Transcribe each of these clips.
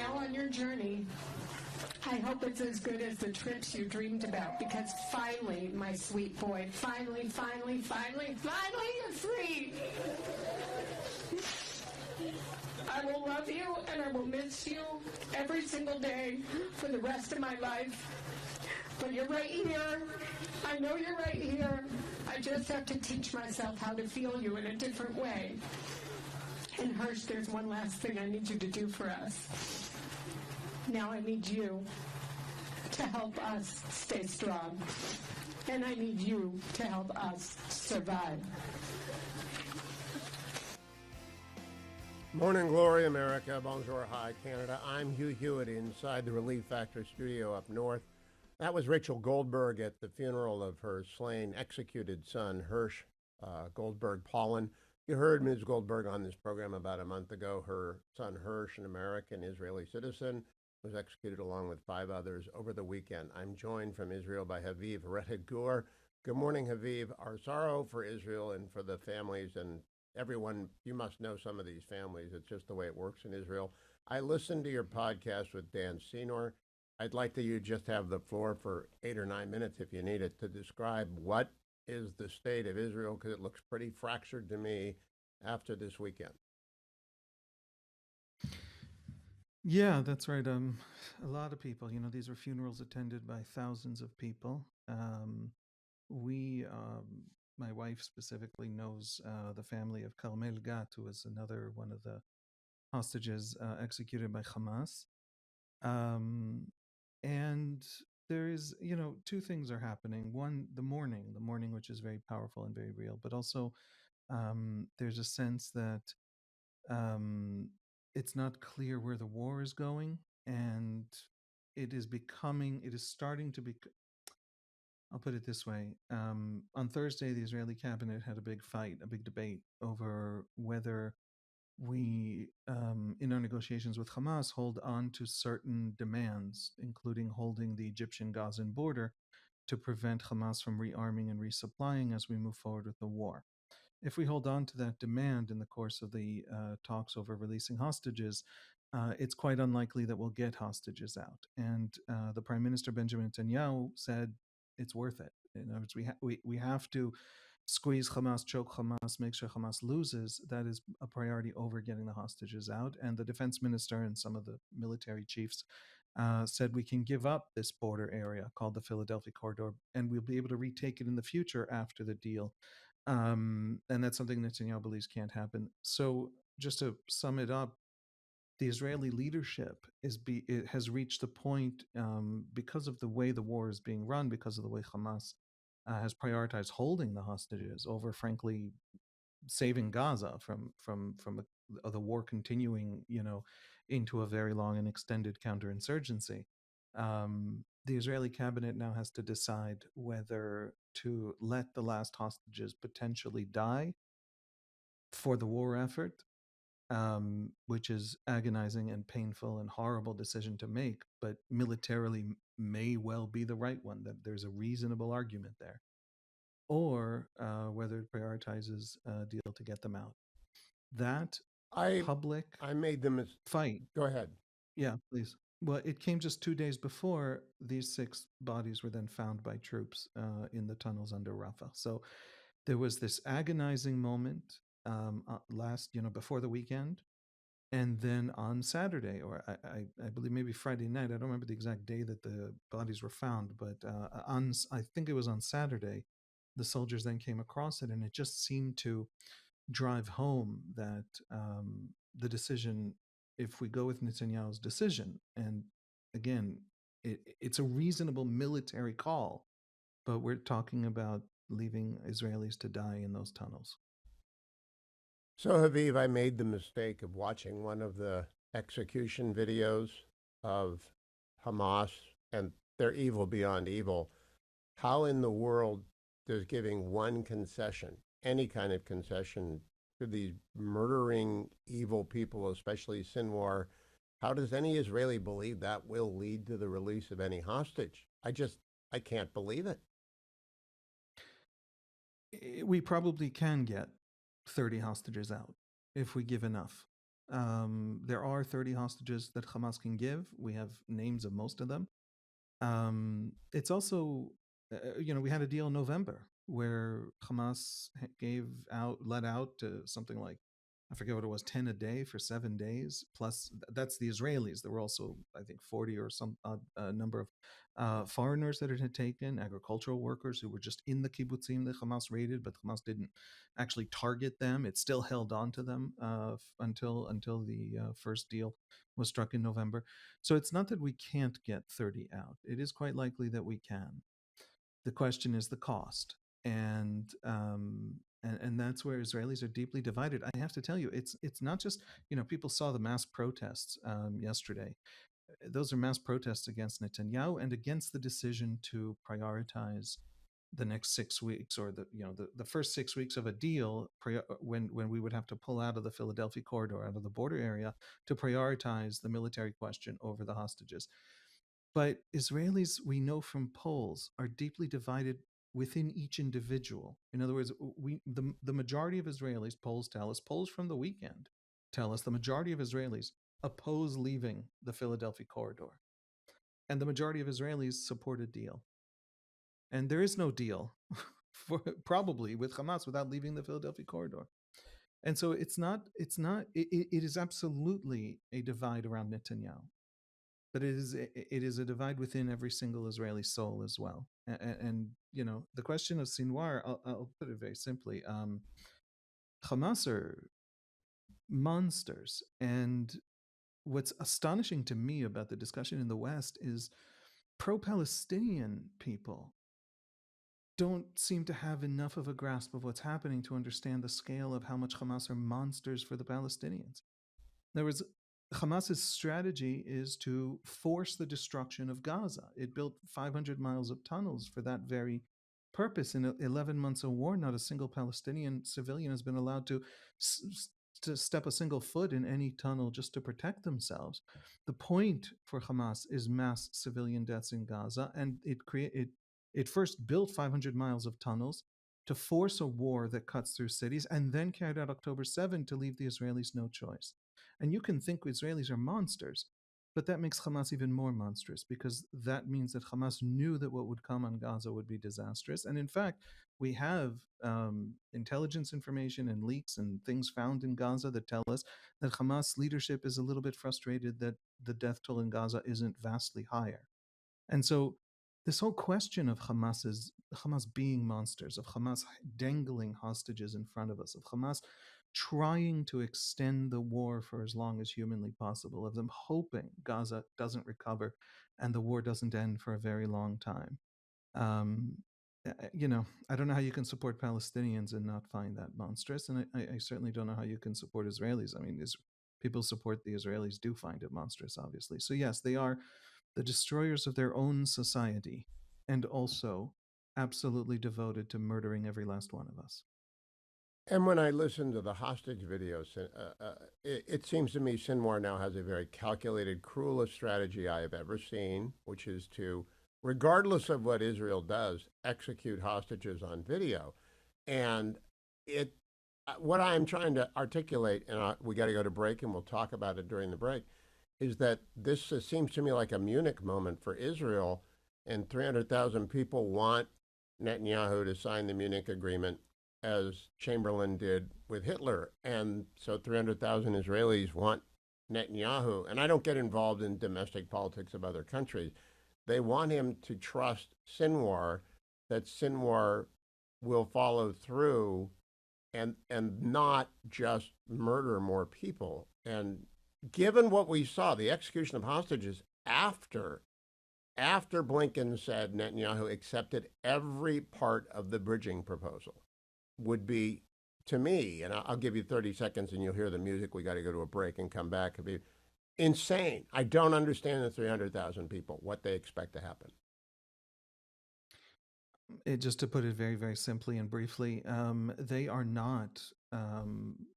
now on your journey, I hope it's as good as the trips you dreamed about, because finally, my sweet boy, finally, you're free. I will love you and I will miss you every single day for the rest of my life. But you're right here. I know you're right here. I just have to teach myself how to feel you in a different way. And Hirsch, there's one last thing I need you to do for us. Now I need you to help us stay strong. And I need you to help us survive. Morning glory, America. Bonjour, hi, Canada. I'm Hugh Hewitt inside the Relief Factor studio up north. That was Rachel Goldberg at the funeral of her slain, executed son, Hirsch Goldberg-Paulin. You heard Ms. Goldberg on this program about a month ago. Her son, Hirsch, an American Israeli citizen, was executed along with 5 others over the weekend. I'm joined from Israel by Haviv Rettig-Gur. Good morning, Haviv. Our sorrow for Israel and for the families and everyone, you must know some of these families. It's just the way it works in Israel. I listened to your podcast with Dan Senor. I'd like to you just have the floor for 8 or 9 minutes, if you need it, to describe what is the state of Israel, because it looks pretty fractured to me after this weekend. Yeah, that's right. A lot of people, these were funerals attended by thousands of people. My wife specifically knows the family of Carmel Gat, who was another one of the hostages executed by Hamas. And there is, 2 things are happening. One, the mourning, which is very powerful and very real, but also there's a sense that it's not clear where the war is going, and it is starting to be. I'll put it this way. On Thursday, the Israeli cabinet had a big debate over whether we, in our negotiations with Hamas, hold on to certain demands, including holding the Egyptian-Gazan border to prevent Hamas from rearming and resupplying as we move forward with the war. If we hold on to that demand in the course of the talks over releasing hostages, it's quite unlikely that we'll get hostages out. And the Prime Minister Benjamin Netanyahu said it's worth it. In other words, we have to squeeze Hamas, choke Hamas, make sure Hamas loses. That is a priority over getting the hostages out. And the defense minister and some of the military chiefs said we can give up this border area called the Philadelphia Corridor, and we'll be able to retake it in the future after the deal. And that's something Netanyahu believes can't happen. So just to sum it up, the Israeli leadership it has reached the point, because of the way the war is being run, because of the way Hamas has prioritized holding the hostages over, frankly, saving Gaza from the war continuing, into a very long and extended counterinsurgency. The Israeli cabinet now has to decide whether to let the last hostages potentially die for the war effort, which is agonizing and painful and horrible decision to make, but militarily may well be the right one, that there's a reasonable argument there, or whether it prioritizes a deal to get them out. That I made them fight. Go ahead. Yeah, please. Well, it came just 2 days before these 6 bodies were then found by troops in the tunnels under Rafah. So there was this agonizing moment before the weekend. And then on Saturday, or I believe maybe Friday night, I don't remember the exact day that the bodies were found, but I think it was on Saturday, the soldiers then came across it, and it just seemed to drive home that the decision, if we go with Netanyahu's decision, and again, it's a reasonable military call, but we're talking about leaving Israelis to die in those tunnels. So, Haviv, I made the mistake of watching one of the execution videos of Hamas, and they're evil beyond evil. How in the world does giving one concession, any kind of concession, to these murdering evil people, especially Sinwar, how does any Israeli believe that will lead to the release of any hostage? I can't believe it. We probably can get 30 hostages out if we give enough. There are 30 hostages that Hamas can give. We have names of most of them. It's also, we had a deal in November where Hamas let out something like, I forget what it was, 10 a day for 7 days. Plus, that's the Israelis. There were also, I think, 40 or some number of foreigners that it had taken, agricultural workers who were just in the kibbutzim that Hamas raided, but Hamas didn't actually target them. It still held on to them until the first deal was struck in November. So it's not that we can't get 30 out. It is quite likely that we can. The question is the cost, and that's where Israelis are deeply divided. I have to tell you, it's not just, people saw the mass protests yesterday. Those are mass protests against Netanyahu and against the decision to prioritize the next 6 weeks, or the first 6 weeks of a deal, when we would have to pull out of the Philadelphia corridor, out of the border area, to prioritize the military question over the hostages. But Israelis, we know from polls, are deeply divided within each individual. In other words, the majority of Israelis, polls tell us, polls from the weekend tell us, the majority of Israelis oppose leaving the Philadelphia corridor, and the majority of Israelis support a deal. And there is no deal probably with Hamas without leaving the Philadelphia corridor. And so it is absolutely a divide around Netanyahu, but it is a divide within every single Israeli soul as well. And the question of Sinwar, I'll put it very simply. Hamas are monsters, and what's astonishing to me about the discussion in the West is pro-Palestinian people don't seem to have enough of a grasp of what's happening to understand the scale of how much Hamas are monsters for the Palestinians. In other words, Hamas's strategy is to force the destruction of Gaza. It built 500 miles of tunnels for that very purpose. In 11 months of war, not a single Palestinian civilian has been allowed to step a single foot in any tunnel just to protect themselves. The point for Hamas is mass civilian deaths in Gaza, and it first built 500 miles of tunnels to force a war that cuts through cities, and then carried out October 7 to leave the Israelis no choice. And you can think Israelis are monsters, but that makes Hamas even more monstrous, because that means that Hamas knew that what would come on Gaza would be disastrous. And in fact, we have intelligence information and leaks and things found in Gaza that tell us that Hamas leadership is a little bit frustrated that the death toll in Gaza isn't vastly higher. And so this whole question of Hamas being monsters, of Hamas dangling hostages in front of us, of Hamas trying to extend the war for as long as humanly possible, of them hoping Gaza doesn't recover and the war doesn't end for a very long time. I don't know how you can support Palestinians and not find that monstrous, and I certainly don't know how you can support Israelis. I mean, people support the Israelis do find it monstrous, obviously. So yes, they are the destroyers of their own society, and also absolutely devoted to murdering every last one of us. And when I listen to the hostage videos, it seems to me Sinwar now has a very calculated, cruelest strategy I have ever seen, which is to, regardless of what Israel does, execute hostages on video. And what I'm trying to articulate, and we got to go to break, and we'll talk about it during the break, is that this seems to me like a Munich moment for Israel, and 300,000 people want Netanyahu to sign the Munich Agreement, as Chamberlain did with Hitler. And so 300,000 Israelis want Netanyahu, and I don't get involved in domestic politics of other countries. They want him to trust Sinwar, that Sinwar will follow through and not just murder more people. And given what we saw, the execution of hostages after Blinken said Netanyahu accepted every part of the bridging proposal, would be, to me, and I'll give you 30 seconds and you'll hear the music. We got to go to a break and come back. It'd be insane. I don't understand the 300,000 people, what they expect to happen. Just to put it very, very simply and briefly, they are not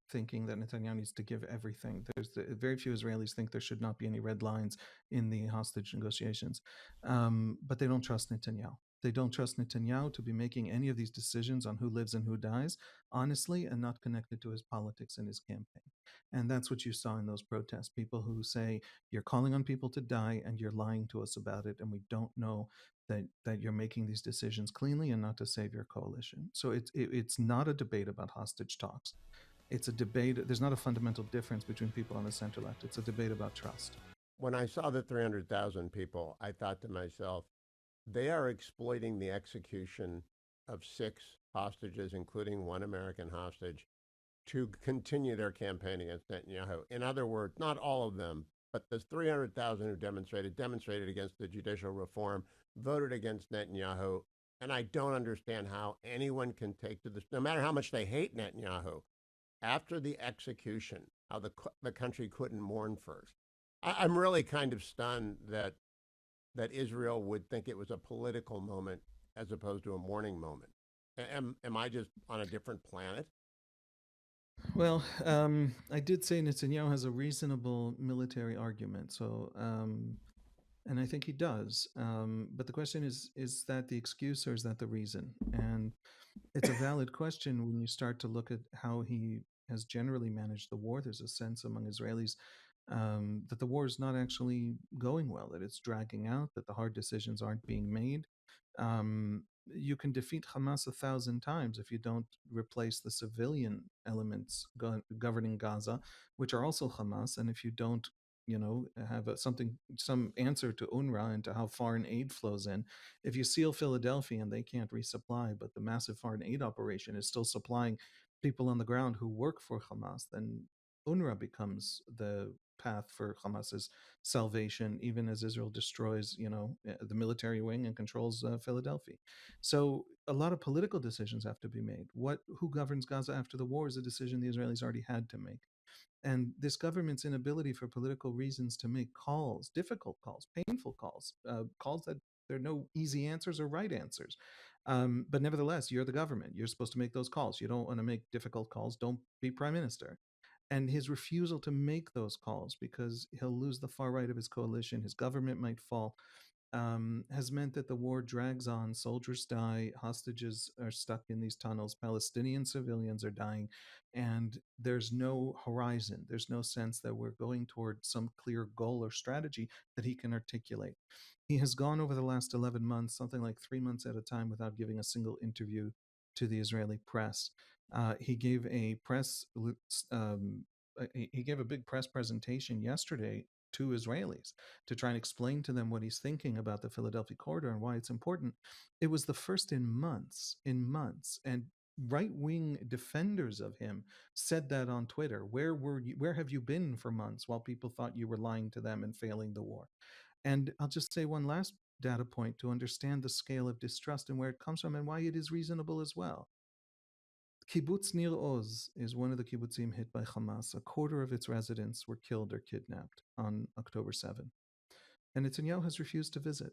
thinking that Netanyahu needs to give everything. Very few Israelis think there should not be any red lines in the hostage negotiations, but they don't trust Netanyahu. They don't trust Netanyahu to be making any of these decisions on who lives and who dies honestly and not connected to his politics and his campaign. And that's what you saw in those protests. People who say, you're calling on people to die and you're lying to us about it, and we don't know that you're making these decisions cleanly and not to save your coalition. So it's not a debate about hostage talks. It's a debate. There's not a fundamental difference between people on the center left. It's a debate about trust. When I saw the 300,000 people, I thought to myself, they are exploiting the execution of 6 hostages, including one American hostage, to continue their campaign against Netanyahu. In other words, not all of them, but the 300,000 who demonstrated against the judicial reform, voted against Netanyahu. And I don't understand how anyone can take to this, no matter how much they hate Netanyahu, after the execution, how the country couldn't mourn first. I'm really kind of stunned that Israel would think it was a political moment as opposed to a mourning moment. Am I just on a different planet? Well, I did say Netanyahu has a reasonable military argument. So, and I think he does. But the question is that the excuse or is that the reason? And it's a valid question when you start to look at how he has generally managed the war. There's a sense among Israelis that the war is not actually going well, that it's dragging out, that the hard decisions aren't being made. You can defeat Hamas 1,000 times if you don't replace the civilian elements governing Gaza, which are also Hamas, and if you don't, have some answer to UNRWA and to how foreign aid flows in. If you seal Philadelphia and they can't resupply, but the massive foreign aid operation is still supplying people on the ground who work for Hamas, then UNRWA becomes the path for Hamas's salvation, even as Israel destroys, the military wing and controls Philadelphia. So a lot of political decisions have to be made. Who governs Gaza after the war is a decision the Israelis already had to make. And this government's inability for political reasons to make calls, difficult calls, painful calls, calls that there are no easy answers or right answers. But nevertheless, you're the government. You're supposed to make those calls. You don't want to make difficult calls. Don't be prime minister. And his refusal to make those calls because he'll lose the far right of his coalition, his government might fall, has meant that the war drags on. Soldiers die, hostages are stuck in these tunnels, Palestinian civilians are dying, and there's no horizon. There's no sense that we're going toward some clear goal or strategy that he can articulate. He has gone over the last 11 months, something like 3 months at a time, without giving a single interview to the Israeli press. He gave a he gave a big press presentation yesterday to Israelis to try and explain to them what he's thinking about the Philadelphia corridor and why it's important. It was the first in months, and right-wing defenders of him said that on Twitter. Where have you been for months while people thought you were lying to them and failing the war? And I'll just say one last data point to understand the scale of distrust and where it comes from and why it is reasonable as well. Kibbutz Nir Oz is one of the kibbutzim hit by Hamas. A quarter of its residents were killed or kidnapped on October 7. And Netanyahu has refused to visit.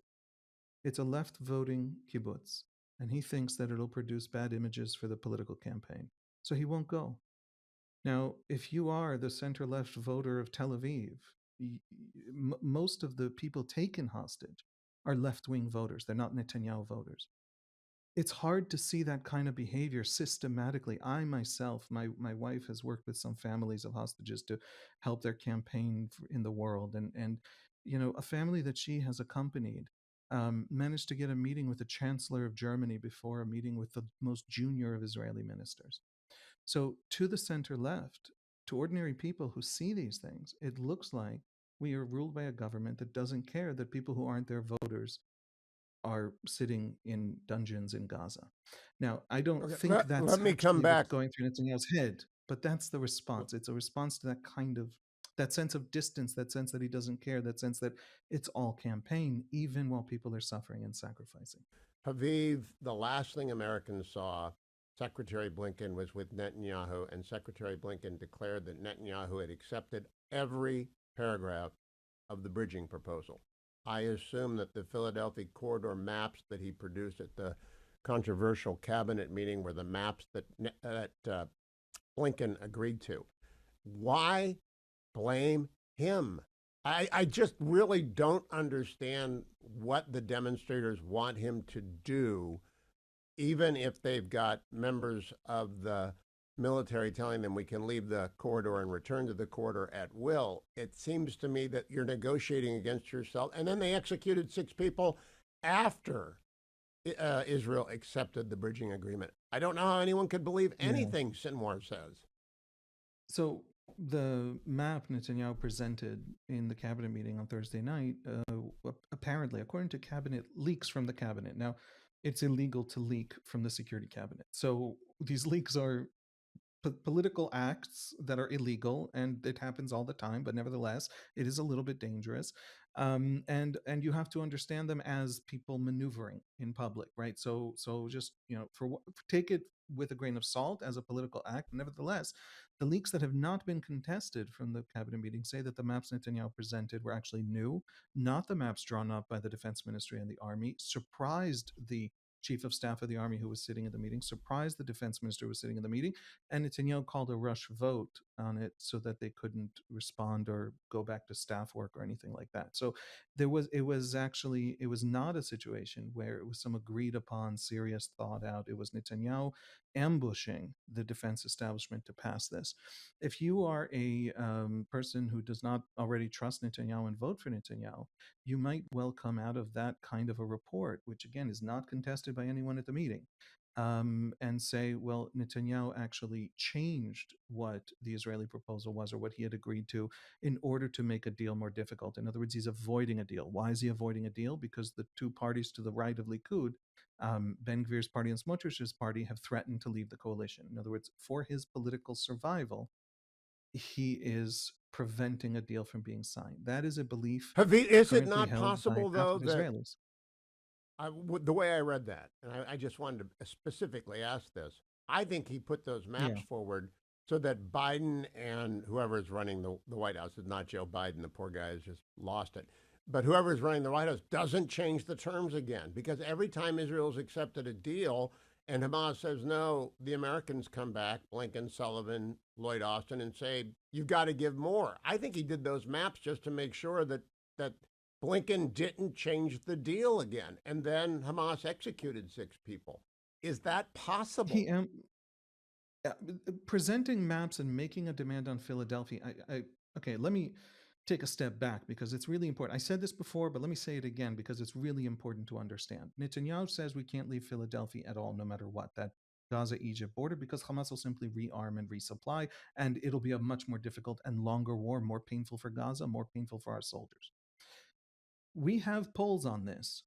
It's a left-voting kibbutz, and he thinks that it'll produce bad images for the political campaign. So he won't go. Now, if you are the center-left voter of Tel Aviv, most of the people taken hostage are left-wing voters. They're not Netanyahu voters. It's hard to see that kind of behavior systematically. I myself, my wife has worked with some families of hostages to help their campaign in the world. And a family that she has accompanied managed to get a meeting with the Chancellor of Germany before a meeting with the most junior of Israeli ministers. So to the center left, to ordinary people who see these things, it looks like we are ruled by a government that doesn't care that people who aren't their voters are sitting in dungeons in Gaza. Now, I don't think that's let me come actually back. what's going through Netanyahu's head, but that's the response. It's a response to that sense of distance, that sense that he doesn't care, that sense that it's all campaign, even while people are suffering and sacrificing. Haviv, the last thing Americans saw, Secretary Blinken was with Netanyahu, and Secretary Blinken declared that Netanyahu had accepted every paragraph of the bridging proposal. I assume that the Philadelphia corridor maps that he produced at the controversial cabinet meeting were the maps that Blinken agreed to. Why blame him? I just really don't understand what the demonstrators want him to do, even if they've got members of the military telling them we can leave the corridor and return to the corridor at will. It seems to me that you're negotiating against yourself. And then they executed 6 people after Israel accepted the bridging agreement. I don't know how anyone could believe anything Sinwar says. So the map Netanyahu presented in the cabinet meeting on Thursday night, apparently, according to cabinet leaks from the cabinet. Now, it's illegal to leak from the security cabinet. So these leaks are political acts that are illegal, and it happens all the time. But nevertheless, it is a little bit dangerous, and you have to understand them as people maneuvering in public, right? So just take it with a grain of salt as a political act. Nevertheless, the leaks that have not been contested from the cabinet meeting say that the maps Netanyahu presented were actually new, not the maps drawn up by the defense ministry and the army. Surprised the chief of staff of the army who was sitting in the meeting, surprised the defense minister who was sitting in the meeting, and Netanyahu called a rush vote on it so that they couldn't respond or go back to staff work or anything like that. So it was not a situation where it was some agreed upon, serious, thought out. It was Netanyahu ambushing the defense establishment to pass this. If you are a person who does not already trust Netanyahu and vote for Netanyahu, you might well come out of that kind of a report, which again is not contested by anyone at the meeting, and say, well, Netanyahu actually changed what the Israeli proposal was or what he had agreed to in order to make a deal more difficult. In other words, he's avoiding a deal. Why is he avoiding a deal? Because the 2 parties to the right of Likud, Ben Gvir's party and Smotrich's party, have threatened to leave the coalition. In other words, for his political survival, he is preventing a deal from being signed. That is a belief. Is it not possible, though, that Israelis. The way I read that, and I just wanted to specifically ask this, I think he put those maps forward so that Biden and whoever is running the White House, is not Joe Biden, the poor guy has just lost it, but whoever is running the White House doesn't change the terms again. Because every time Israel's accepted a deal and Hamas says no, the Americans come back, Blinken, Sullivan, Lloyd Austin, and say, you've got to give more. I think he did those maps just to make sure that Blinken didn't change the deal again, and then Hamas executed 6 people. Is that possible? Presenting maps and making a demand on Philadelphia. Okay, let me take a step back because it's really important. I said this before, but let me say it again because it's really important to understand. Netanyahu says we can't leave Philadelphia at all, no matter what, that Gaza-Egypt border, because Hamas will simply rearm and resupply, and it'll be a much more difficult and longer war, more painful for Gaza, more painful for our soldiers. We have polls on this.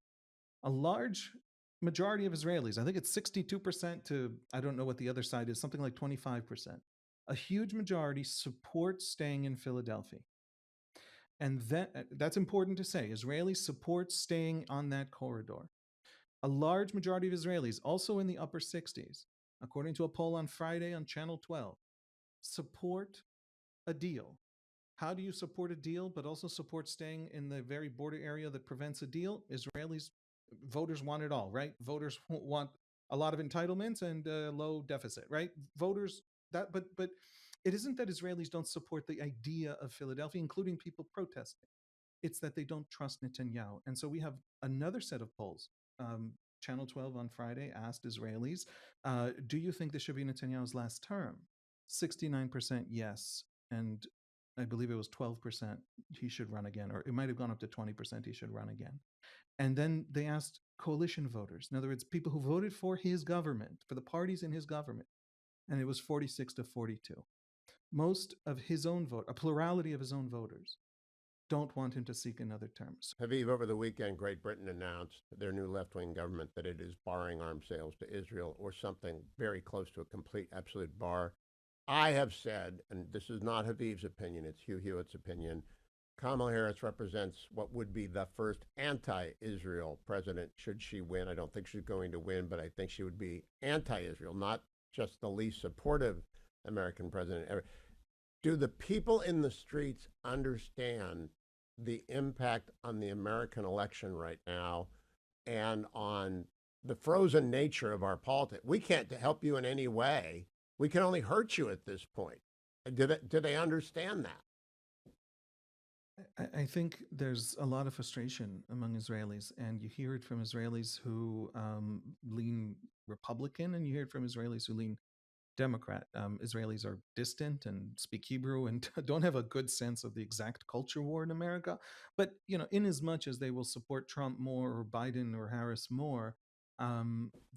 A large majority of Israelis, I think it's 62% to, I don't know what the other side is, something like 25%. A huge majority support staying in Philadelphia. And that's important to say. Israelis support staying on that corridor. A large majority of Israelis, also in the upper 60s, according to a poll on Friday on Channel 12, support a deal. How do you support a deal but also support staying in the very border area that prevents a deal? Israelis, voters want it all, right? Voters want a lot of entitlements and a low deficit, right? Voters, but it isn't that Israelis don't support the idea of Philadelphia, including people protesting. It's that they don't trust Netanyahu. And so we have another set of polls. Channel 12 on Friday asked Israelis, do you think this should be Netanyahu's last term? 69% yes. And I believe it was 12% he should run again, or it might have gone up to 20% he should run again. And then they asked coalition voters, in other words, people who voted for his government, for the parties in his government, and it was 46 to 42. Most of his own vote, a plurality of his own voters, don't want him to seek another term. Haviv, over the weekend, Great Britain announced their new left-wing government that it is barring arms sales to Israel, or something very close to a complete, absolute bar. I have said, and this is not Haviv's opinion, it's Hugh Hewitt's opinion, Kamala Harris represents what would be the first anti-Israel president should she win. I don't think she's going to win, but I think she would be anti-Israel, not just the least supportive American president ever. Do the people in the streets understand the impact on the American election right now and on the frozen nature of our politics? We can't help you in any way. We can only hurt you at this point. Do they understand that? I think there's a lot of frustration among Israelis, and you hear it from Israelis who lean Republican, and you hear it from Israelis who lean Democrat. Israelis are distant and speak Hebrew and don't have a good sense of the exact culture war in America. But in as much as they will support Trump more or Biden or Harris more,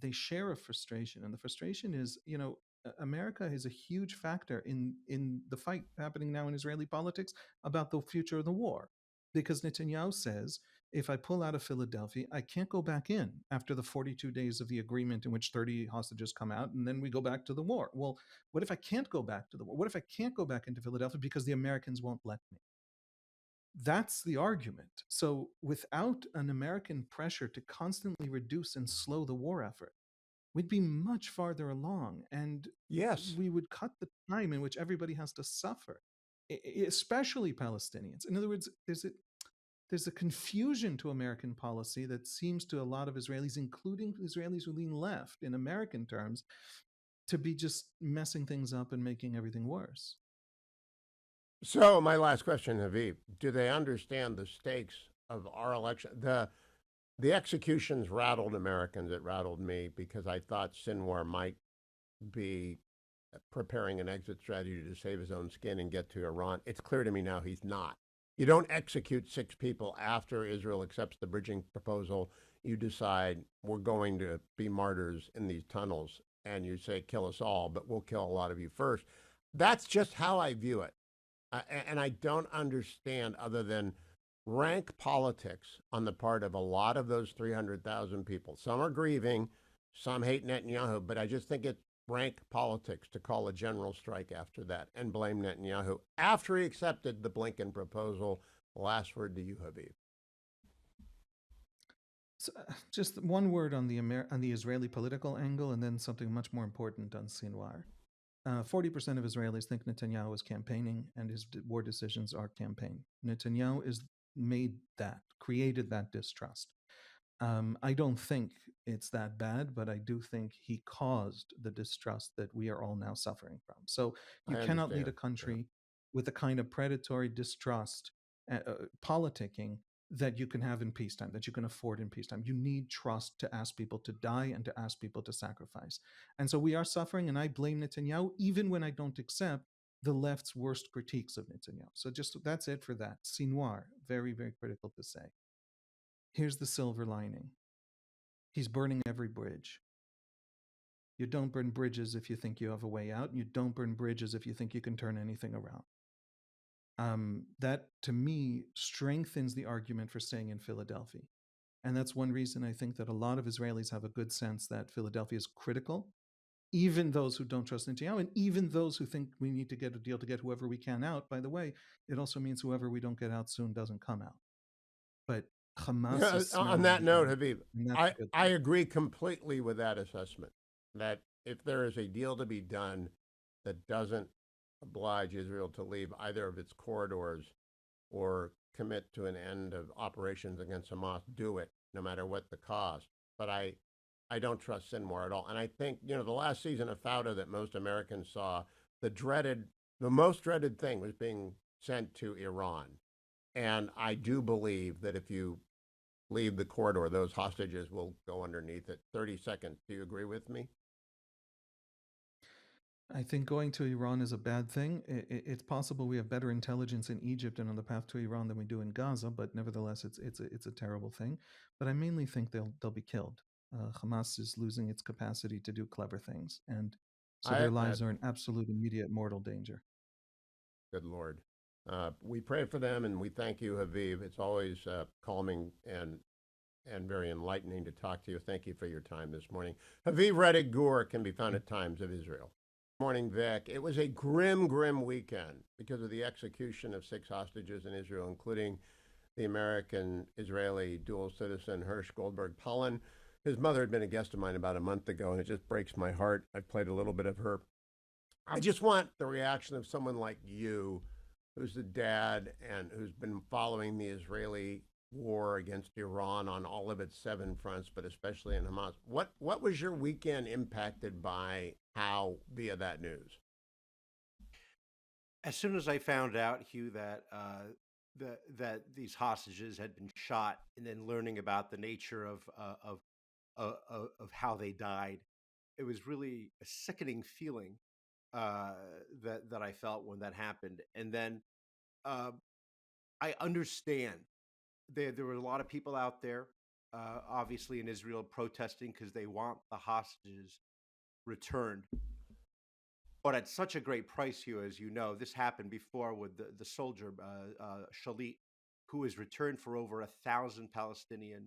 they share a frustration, and the frustration is, America is a huge factor in the fight happening now in Israeli politics about the future of the war, because Netanyahu says, if I pull out of Philadelphia, I can't go back in after the 42 days of the agreement in which 30 hostages come out, and then we go back to the war. Well, what if I can't go back to the war? What if I can't go back into Philadelphia because the Americans won't let me? That's the argument. So, without an American pressure to constantly reduce and slow the war effort, we'd be much farther along, and Yes. we would cut the time in which everybody has to suffer, especially Palestinians. In other words, there's a confusion to American policy that seems to a lot of Israelis, including Israelis who lean left in American terms, to be just messing things up and making everything worse. So my last question, Haviv, do they understand the stakes of our election? The executions rattled Americans. It rattled me because I thought Sinwar might be preparing an exit strategy to save his own skin and get to Iran. It's clear to me now he's not. You don't execute 6 people after Israel accepts the bridging proposal. You decide we're going to be martyrs in these tunnels, and you say, kill us all, but we'll kill a lot of you first. That's just how I view it. And I don't understand, other than rank politics on the part of a lot of those 300,000 people. Some are grieving, some hate Netanyahu, but I just think it's rank politics to call a general strike after that and blame Netanyahu after he accepted the Blinken proposal. Last word to you, Haviv. So, just one word on the Israeli political angle, and then something much more important on Sinwar. 40% of Israelis think Netanyahu is campaigning, and his war decisions are campaign. Netanyahu is created that distrust. I don't think it's that bad, but I do think he caused the distrust that we are all now suffering from. So you cannot lead a country with the kind of predatory distrust, politicking that you can have in peacetime, that you can afford in peacetime. You need trust to ask people to die and to ask people to sacrifice. And so we are suffering, and I blame Netanyahu, even when I don't accept the left's worst critiques of Netanyahu. So just that's it for that. Sinwar, very, very critical to say. Here's the silver lining. He's burning every bridge. You don't burn bridges if you think you have a way out. You don't burn bridges if you think you can turn anything around. That, to me, strengthens the argument for staying in Philadelphia. And that's one reason I think that a lot of Israelis have a good sense that Philadelphia is critical, even those who don't trust Netanyahu, and even those who think we need to get a deal to get whoever we can out. By the way, it also means whoever we don't get out soon doesn't come out. But Hamas is on that note, Haviv, I agree completely with that assessment, that if there is a deal to be done that doesn't oblige Israel to leave either of its corridors or commit to an end of operations against Hamas, do it, no matter what the cost. But I don't trust Sinwar at all. And I think, the last season of Fauda that most Americans saw, the most dreaded thing was being sent to Iran. And I do believe that if you leave the corridor, those hostages will go underneath it. 30 seconds. Do you agree with me? I think going to Iran is a bad thing. It's possible we have better intelligence in Egypt and on the path to Iran than we do in Gaza, but nevertheless, it's a terrible thing. But I mainly think they'll be killed. Hamas is losing its capacity to do clever things, and so their lives are in absolute, immediate, mortal danger. Good Lord. We pray for them, and we thank you, Haviv. It's always calming and very enlightening to talk to you. Thank you for your time this morning. Haviv Rettig Gur can be found at Times of Israel. Morning, Vic. It was a grim weekend because of the execution of 6 hostages in Israel, including the American-Israeli dual citizen Hirsch Goldberg Pollen. His mother had been a guest of mine about a month ago, and it just breaks my heart. I played a little bit of her. I just want the reaction of someone like you, who's the dad and who's been following the Israeli war against Iran on all of its 7 fronts, but especially in Hamas. What was your weekend impacted by via that news? As soon as I found out, Hugh, that that these hostages had been shot, and then learning about the nature of how they died. It was really a sickening feeling uh, that I felt when that happened. And then uh, I understand there were a lot of people out there, obviously in Israel, protesting because they want the hostages returned, but at such a great price, Hugh, as you know. This happened before with the soldier Shalit, who was returned for over 1,000 Palestinian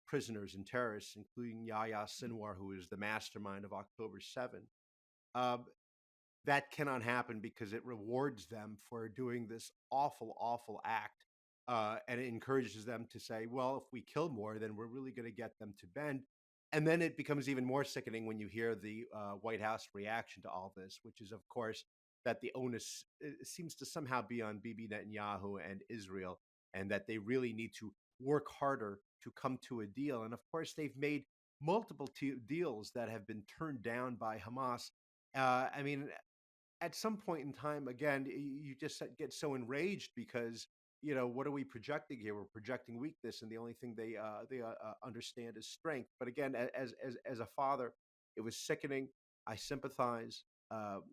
prisoners and terrorists, including Yahya Sinwar, who is the mastermind of October 7. Um, that cannot happen because it rewards them for doing this awful, awful act. And it encourages them to say, well, if we kill more, then we're really going to get them to bend. And then it becomes even more sickening when you hear the White House reaction to all this, which is, of course, that the onus seems to somehow be on Bibi Netanyahu and Israel, and that they really need to work harder to come to a deal. And of course, they've made multiple deals that have been turned down by Hamas. I mean, at some point in time, again, you just get so enraged because what are we projecting here? We're projecting weakness, and the only thing they understand is strength. But again, as a father, it was sickening. I sympathize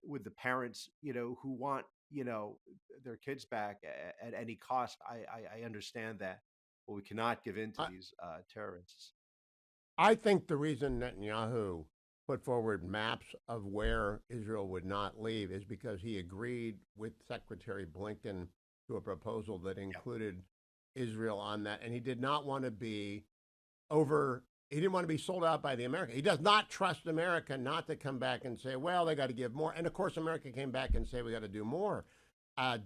with the parents, who want their kids back at any cost. I understand that, but we cannot give in to I, these terrorists. I think the reason Netanyahu put forward maps of where Israel would not leave is because he agreed with Secretary Blinken to a proposal that Yeah. included Israel on that. And he did not want to be over, he didn't want to be sold out by the American. He does not trust America not to come back and say, well, they got to give more. And of course, America came back and said, we got to do more.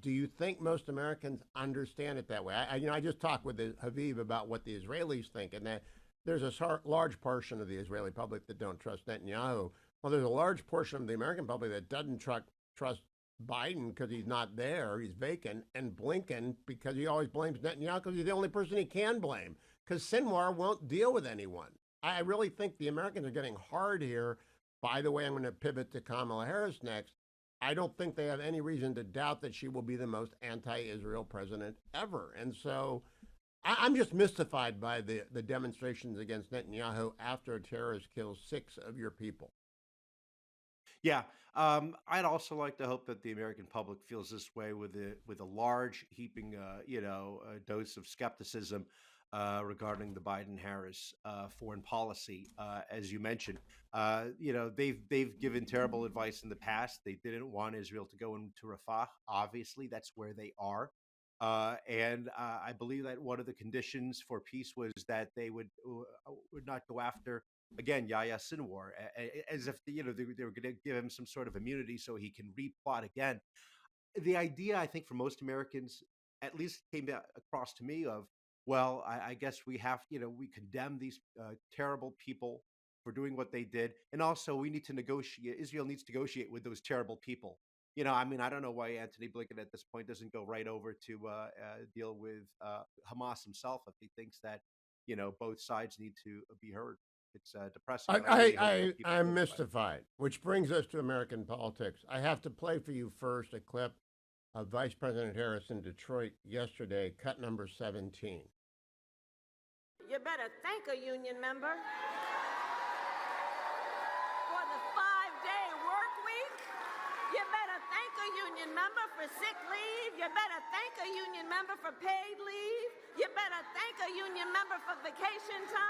Do you think most Americans understand it that way? I just talked with Haviv about what the Israelis think, and that there's a large portion of the Israeli public that don't trust Netanyahu. Well, there's a large portion of the American public that doesn't trust Biden because he's not there, he's vacant, and Blinken because he always blames Netanyahu because he's the only person he can blame because Sinwar won't deal with anyone. I really think the Americans are getting hard here. By the way, I'm going to pivot to Kamala Harris next. I don't think they have any reason to doubt that she will be the most anti-Israel president ever. And so I'm just mystified by the demonstrations against Netanyahu after a terrorist kills 6 of your people. Yeah, I'd also like to hope that the American public feels this way with a large heaping, dose of skepticism regarding the Biden-Harris foreign policy. As you mentioned, they've given terrible advice in the past. They didn't want Israel to go into Rafah. Obviously, that's where they are. And I believe that one of the conditions for peace was that they would not go after again Yahya Sinwar, as if they were going to give him some sort of immunity so he can replot again. The idea, I think, for most Americans, at least came across to me of, well, I guess we have, we condemn these terrible people for doing what they did, and also we need to negotiate. Israel needs to negotiate with those terrible people. I mean, I don't know why Anthony Blinken at this point doesn't go right over to deal with Hamas himself if he thinks that both sides need to be heard. It's depressing, but I really hope that people I'm do it. mystified, which brings us to American politics. I have to play for you first a clip of Vice President Harris in Detroit yesterday, cut number 17. You better thank a union member for the 5-day work week. You better thank a union member for sick leave. You better thank a union member for paid leave. You better thank a union member for vacation time.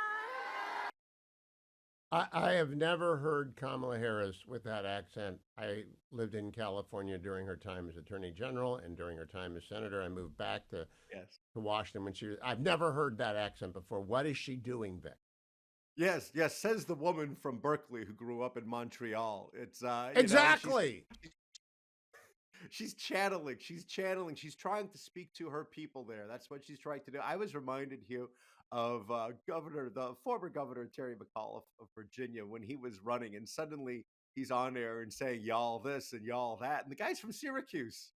I have never heard Kamala Harris with that accent. I lived in California during her time as Attorney General and during her time as Senator. I moved back to Yes. Washington when she was. I've never heard that accent before. What is she doing, Vic? Yes, yes, says the woman from Berkeley who grew up in Montreal. It's Exactly. she's channeling. She's channeling. She's trying to speak to her people there. That's what she's trying to do. I was reminded, Hugh, of the former governor Terry McAuliffe of Virginia when he was running, and suddenly he's on air and saying y'all this and y'all that, and the guy's from Syracuse.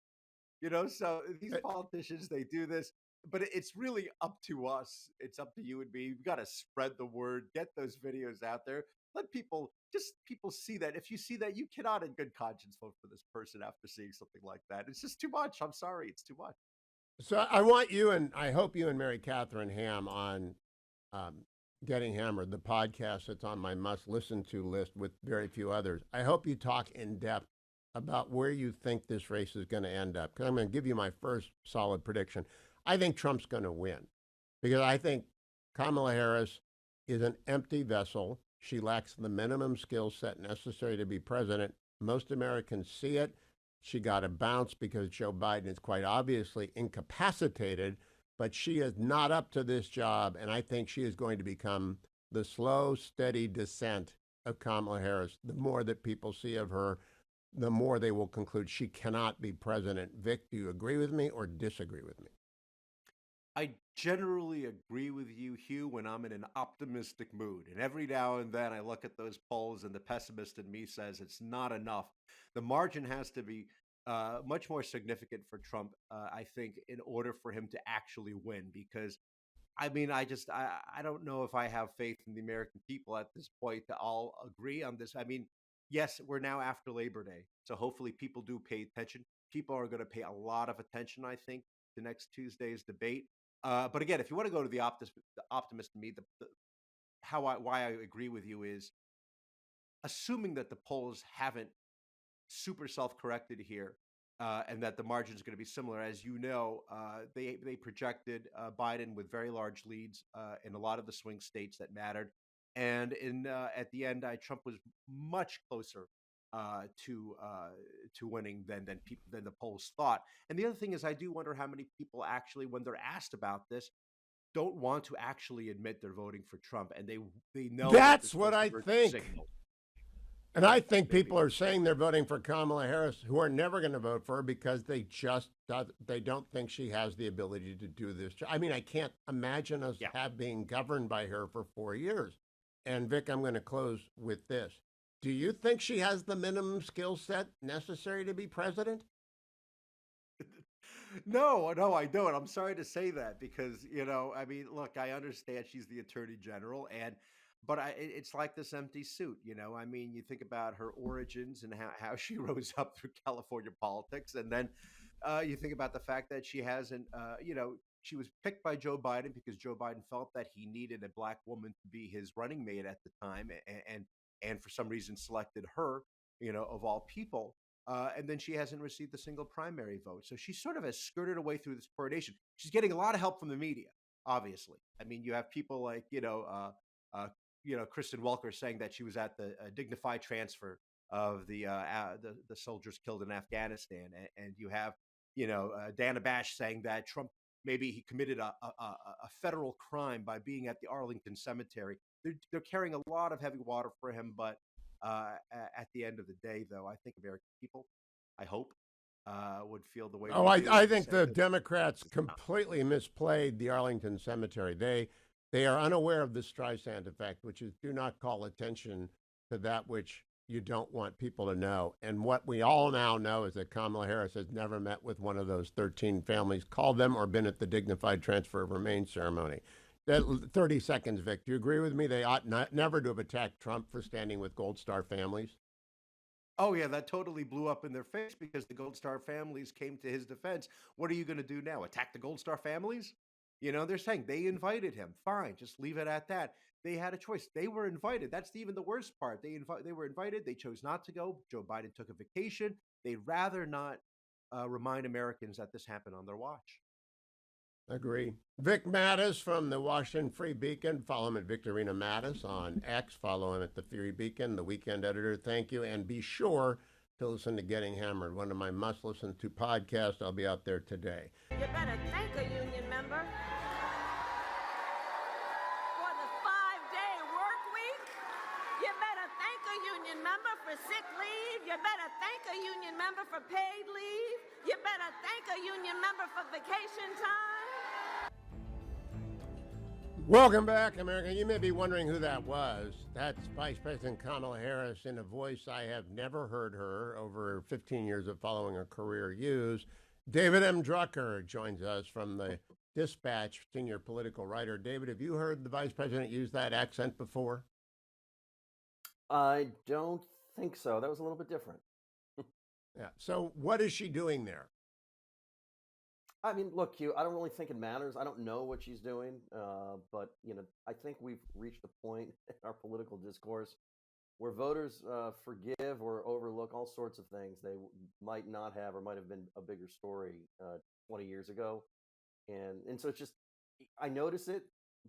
So these politicians, they do this, but it's really up to us. It's up to you and me. We've got to spread the word, get those videos out there, let people see that. If you see that, you cannot in good conscience vote for this person after seeing something like that. It's just too much. I'm sorry, it's too much. So I want you and I hope you and Mary Catherine Ham on um, Getting Hammered, the podcast that's on my must listen to list with very few others. I hope you talk in depth about where you think this race is going to end up. Because I'm going to give you my first solid prediction. I think Trump's going to win because I think Kamala Harris is an empty vessel. She lacks the minimum skill set necessary to be president. Most Americans see it. She got a bounce because Joe Biden is quite obviously incapacitated, but she is not up to this job. And I think she is going to become the slow, steady descent of Kamala Harris. The more that people see of her, the more they will conclude she cannot be president. Vic, do you agree with me or disagree with me? I generally agree with you, Hugh, when I'm in an optimistic mood. And every now and then I look at those polls and the pessimist in me says it's not enough. The margin has to be much more significant for Trump, I think, in order for him to actually win. Because, I mean, I don't know if I have faith in the American people at this point to all agree on this. I mean, yes, we're now after Labor Day. So hopefully people do pay attention. People are going to pay a lot of attention, I think, to next Tuesday's debate. But again, if you want to go to the optimist in me, why I agree with you is assuming that the polls haven't super self-corrected here, and that the margin is going to be similar. As you know, they projected Biden with very large leads in a lot of the swing states that mattered, and in at the end, Trump was much closer to winning than the polls thought. And the other thing is, I do wonder how many people actually, when they're asked about this, don't want to actually admit they're voting for Trump, and they know that That's this what was I a virtue think. signal. And I think people are saying they're voting for Kamala Harris who are never going to vote for her because they don't think she has the ability to do this. I mean, I can't imagine us being governed by her for 4 years. And Vic, I'm going to close with this. Do you think she has the minimum skill set necessary to be president? No, no, I don't. I'm sorry to say that because, I mean, look, I understand she's the attorney general but it's like this empty suit, I mean, you think about her origins and how she rose up through California politics. And then you think about the fact that she hasn't, she was picked by Joe Biden because Joe Biden felt that he needed a black woman to be his running mate at the time. And for some reason selected her, of all people. And then she hasn't received a single primary vote. So she sort of has skirted her way through this coronation. She's getting a lot of help from the media, obviously. I mean, you have people like, Kristen Welker saying that she was at the dignified transfer of the soldiers killed in Afghanistan. And you have, Dana Bash saying that Trump, maybe he committed a federal crime by being at the Arlington Cemetery. They're carrying a lot of heavy water for him, but at the end of the day, though, I think American people, I hope, would feel the way. Oh, I think the Democrats completely misplayed the Arlington Cemetery. They are unaware of the Streisand effect, which is do not call attention to that which you don't want people to know. And what we all now know is that Kamala Harris has never met with one of those 13 families, called them, or been at the dignified transfer of remains ceremony. 30 seconds, Vic. Do you agree with me? They ought never to have attacked Trump for standing with Gold Star families. Oh, yeah, that totally blew up in their face because the Gold Star families came to his defense. What are you going to do now? Attack the Gold Star families? They're saying they invited him. Fine, just leave it at that. They had a choice. They were invited. That's even the worst part. They were invited. They chose not to go. Joe Biden took a vacation. They'd rather not remind Americans that this happened on their watch. Agree. Vic Mattis from the Washington Free Beacon. Follow him at Victorina Mattis on X. Follow him at the Free Beacon, the weekend editor. Thank you. And be sure to listen to Getting Hammered, one of my must-listen-to podcasts. I'll be out there today. You better thank a union member for the 5-day work week. You better thank a union member for sick leave. You better thank a union member for paid leave. You better thank a union member for vacation time. Welcome back, America. You may be wondering who that was. That's Vice President Kamala Harris in a voice I have never heard her over 15 years of following her career use. David M. Drucker joins us from the Dispatch, senior political writer. David, have you heard the Vice President use that accent before? I don't think so. That was a little bit different. Yeah. So what is she doing there? I mean, look, Hugh, I don't really think it matters. I don't know what she's doing, but I think we've reached a point in our political discourse where voters forgive or overlook all sorts of things they might not have or might have been a bigger story 20 years ago, and so it's just I notice it,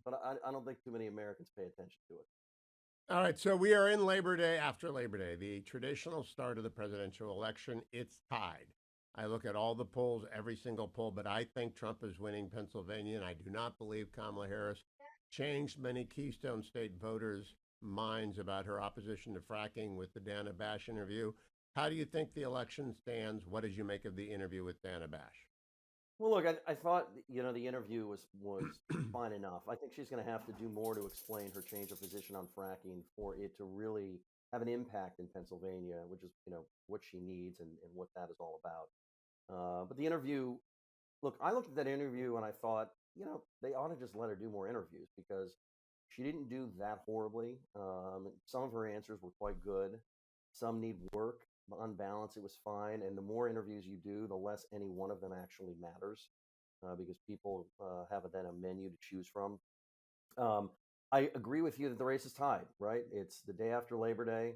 but I don't think too many Americans pay attention to it. All right, so we are in Labor Day, after Labor Day, the traditional start of the presidential election. It's tied. I look at all the polls, every single poll, but I think Trump is winning Pennsylvania, and I do not believe Kamala Harris changed many Keystone State voters' minds about her opposition to fracking with the Dana Bash interview. How do you think the election stands? What did you make of the interview with Dana Bash? Well, look, I thought the interview was fine enough. I think she's going to have to do more to explain her change of position on fracking for it to really have an impact in Pennsylvania, which is what she needs and what that is all about. But the interview, look, I looked at that interview and I thought, they ought to just let her do more interviews because she didn't do that horribly. Some of her answers were quite good. Some need work. On balance, it was fine. And the more interviews you do, the less any one of them actually matters because people have then a menu to choose from. I agree with you that the race is tied, right? It's the day after Labor Day,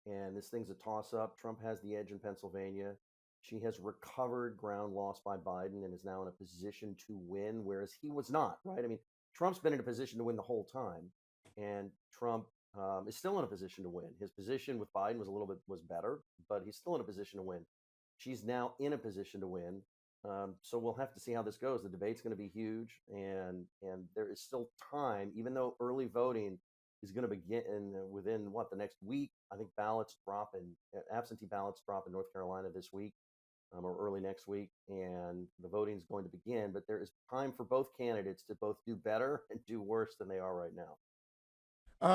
and this thing's a toss-up. Trump has the edge in Pennsylvania. She has recovered ground lost by Biden and is now in a position to win, whereas he was not, right? I mean, Trump's been in a position to win the whole time, and Trump is still in a position to win. His position with Biden was better, but he's still in a position to win. She's now in a position to win. So we'll have to see how this goes. The debate's going to be huge, and there is still time, even though early voting is going to begin within the next week. I think absentee ballots drop in North Carolina this week or early next week, and the voting is going to begin. But there is time for both candidates to both do better and do worse than they are right now.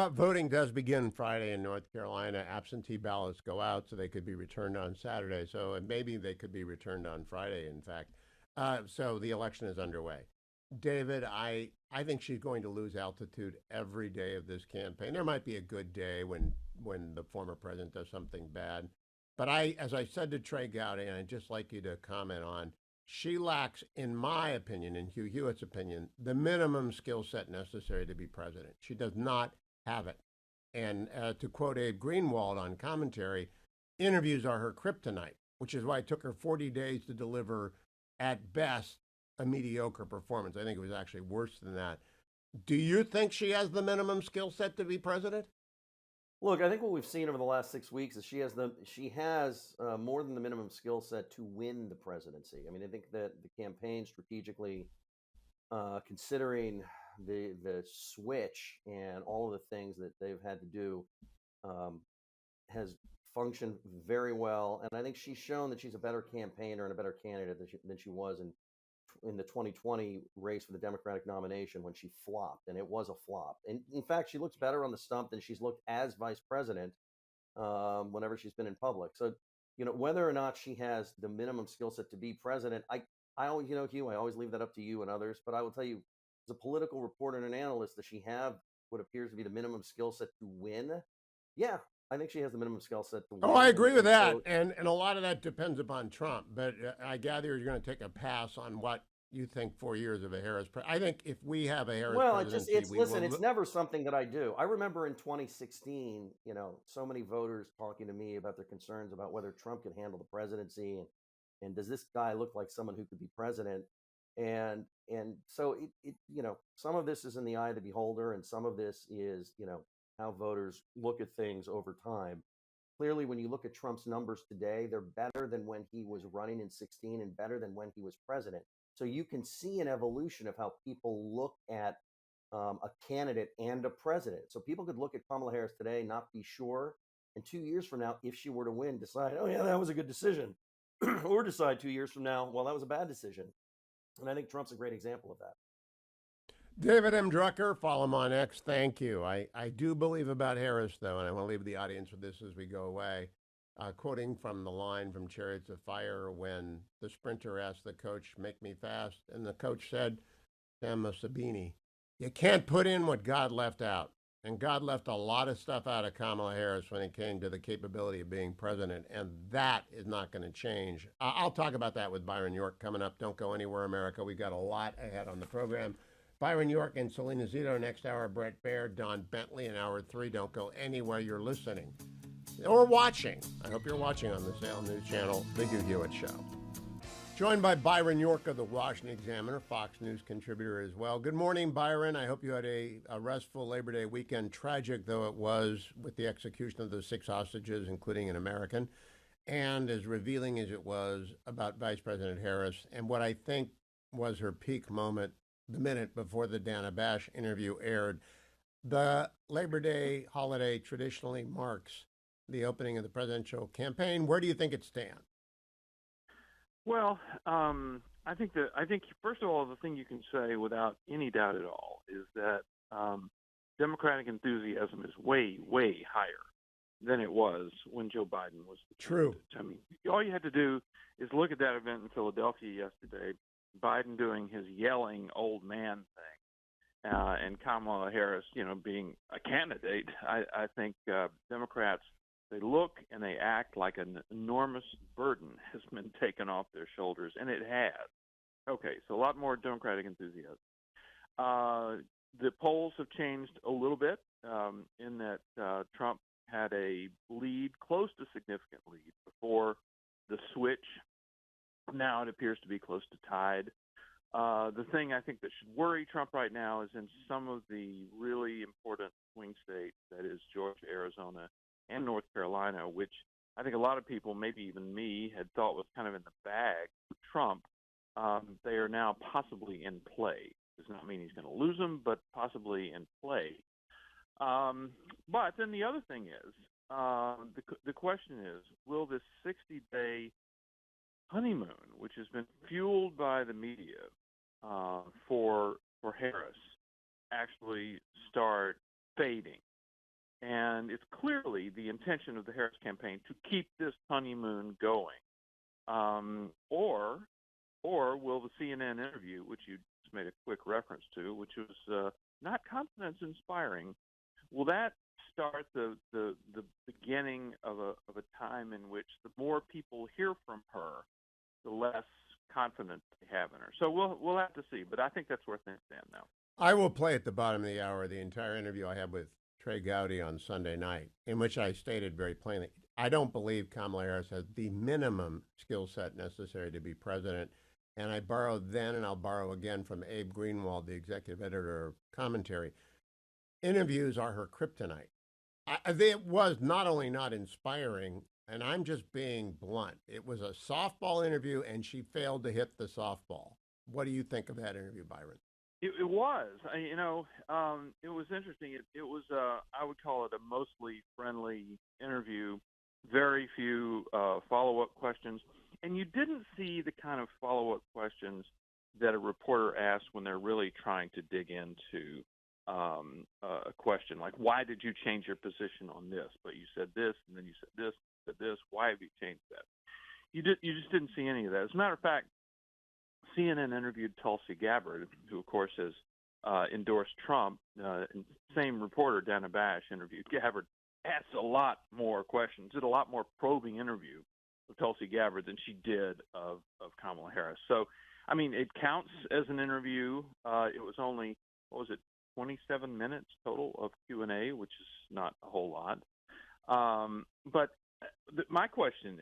Voting does begin Friday in North Carolina. Absentee ballots go out so they could be returned on Saturday. So maybe they could be returned on Friday, in fact. So the election is underway. David, I think she's going to lose altitude every day of this campaign. There might be a good day when the former president does something bad. But as I said to Trey Gowdy, and I'd just like you to comment on, she lacks, in my opinion, in Hugh Hewitt's opinion, the minimum skill set necessary to be president. She does not have it. And to quote Abe Greenwald on commentary, interviews are her kryptonite, which is why it took her 40 days to deliver, at best, a mediocre performance. I think it was actually worse than that. Do you think she has the minimum skill set to be president? Look, I think what we've seen over the last 6 weeks is she has more than the minimum skill set to win the presidency. I mean, I think that the campaign strategically, considering the switch and all of the things that they've had to do, has functioned very well. And I think she's shown that she's a better campaigner and a better candidate than she was in the 2020 race for the Democratic nomination when she flopped, and it was a flop. And in fact, she looks better on the stump than she's looked as vice president whenever she's been in public. So, whether or not she has the minimum skill set to be president, I always, Hugh, I always leave that up to you and others. But I will tell you, as a political reporter and an analyst, does she have what appears to be the minimum skill set to win? Yeah, I think she has the minimum skill set to win. Oh, I agree with that. And a lot of that depends upon Trump. But I gather you're going to take a pass on what you think 4 years of a Harris. I think if we have a Harris presidency, it's never something that I do. I remember in 2016, so many voters talking to me about their concerns about whether Trump could handle the presidency and does this guy look like someone who could be president? And so it some of this is in the eye of the beholder, and some of this is how voters look at things over time. Clearly, when you look at Trump's numbers today, they're better than when he was running in 2016 and better than when he was president. So you can see an evolution of how people look at a candidate and a president. So people could look at Kamala Harris today, not be sure, and 2 years from now, if she were to win, decide, oh yeah, that was a good decision, or decide 2 years from now, well, that was a bad decision. And I think Trump's a great example of that. David M. Drucker, follow him on X. Thank you. I do believe about Harris, though, and I want to leave the audience with this as we go away. Quoting from the line from Chariots of Fire when the sprinter asked the coach, make me fast, and the coach said, Sam Sabini, you can't put in what God left out. And God left a lot of stuff out of Kamala Harris when it came to the capability of being president, and that is not going to change. I'll talk about that with Byron York coming up. Don't go anywhere, America. We've got a lot ahead on the program. Byron York and Selena Zito next hour. Brett Baird, Don Bentley in hour 3. Don't go anywhere. You're listening or watching. I hope you're watching on the Salem News Channel, The Hugh Hewitt Show. Joined by Byron York of the Washington Examiner, Fox News contributor as well. Good morning, Byron. I hope you had a restful Labor Day weekend, tragic though it was with the execution of those 6 hostages, including an American, and as revealing as it was about Vice President Harris and what I think was her peak moment the minute before the Dana Bash interview aired. The Labor Day holiday traditionally marks the opening of the presidential campaign. Where do you think it stands? Well, I think first of all, the thing you can say without any doubt at all is that Democratic enthusiasm is way, way higher than it was when Joe Biden was the True. candidate. I mean, all you had to do is look at that event in Philadelphia yesterday, Biden doing his yelling old man thing, and Kamala Harris, being a candidate. I think Democrats, they look and they act like an enormous burden has been taken off their shoulders, and it has. Okay, so a lot more Democratic enthusiasm. The polls have changed a little bit in that Trump had a lead, close to significant lead, before the switch. Now it appears to be close to tied. The thing I think that should worry Trump right now is in some of the really important swing states, that is Georgia, Arizona, and North Carolina, which I think a lot of people, maybe even me, had thought was kind of in the bag for Trump. They are now possibly in play. Does not mean he's going to lose them, but possibly in play. But then the other thing is, the question is, will this 60-day honeymoon, which has been fueled by the media for Harris, actually start fading? And it's clearly the intention of the Harris campaign to keep this honeymoon going. Or will the CNN interview, which you just made a quick reference to, which was not confidence-inspiring, will that start the beginning of a time in which the more people hear from her, the less confidence they have in her? So we'll have to see, but I think that's where things stand now. I will play at the bottom of the hour the entire interview I had with Trey Gowdy on Sunday night, in which I stated very plainly, I don't believe Kamala Harris has the minimum skill set necessary to be president. And I borrowed then, and I'll borrow again from Abe Greenwald, the executive editor of Commentary. Interviews are her kryptonite. It was not only not inspiring, and I'm just being blunt, it was a softball interview, and she failed to hit the softball. What do you think of that interview, Byron? It was. It was interesting. It was, I would call it a mostly friendly interview, very few follow-up questions. And you didn't see the kind of follow-up questions that a reporter asks when they're really trying to dig into a question, like, why did you change your position on this? But you said this, and then you said this, said this. Why have you changed that? You just didn't see any of that. As a matter of fact, CNN interviewed Tulsi Gabbard, who, of course, has endorsed Trump. Same reporter, Dana Bash, interviewed Gabbard, asked a lot more questions, did a lot more probing interview of Tulsi Gabbard than she did of Kamala Harris. So, I mean, it counts as an interview. It was only, 27 minutes total of Q&A, which is not a whole lot. But my question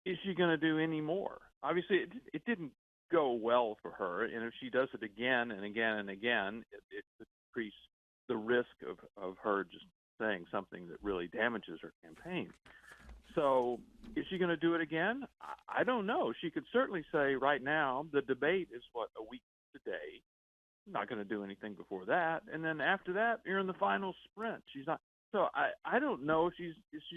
is she going to do any more? Obviously, it didn't go well for her, and if she does it again and again and again, it could increase the risk of her just saying something that really damages her campaign. So is she going to do it again? I don't know. She could certainly say right now, the debate is, a week today. I'm not going to do anything before that. And then after that, you're in the final sprint. She's not. So I don't know if she's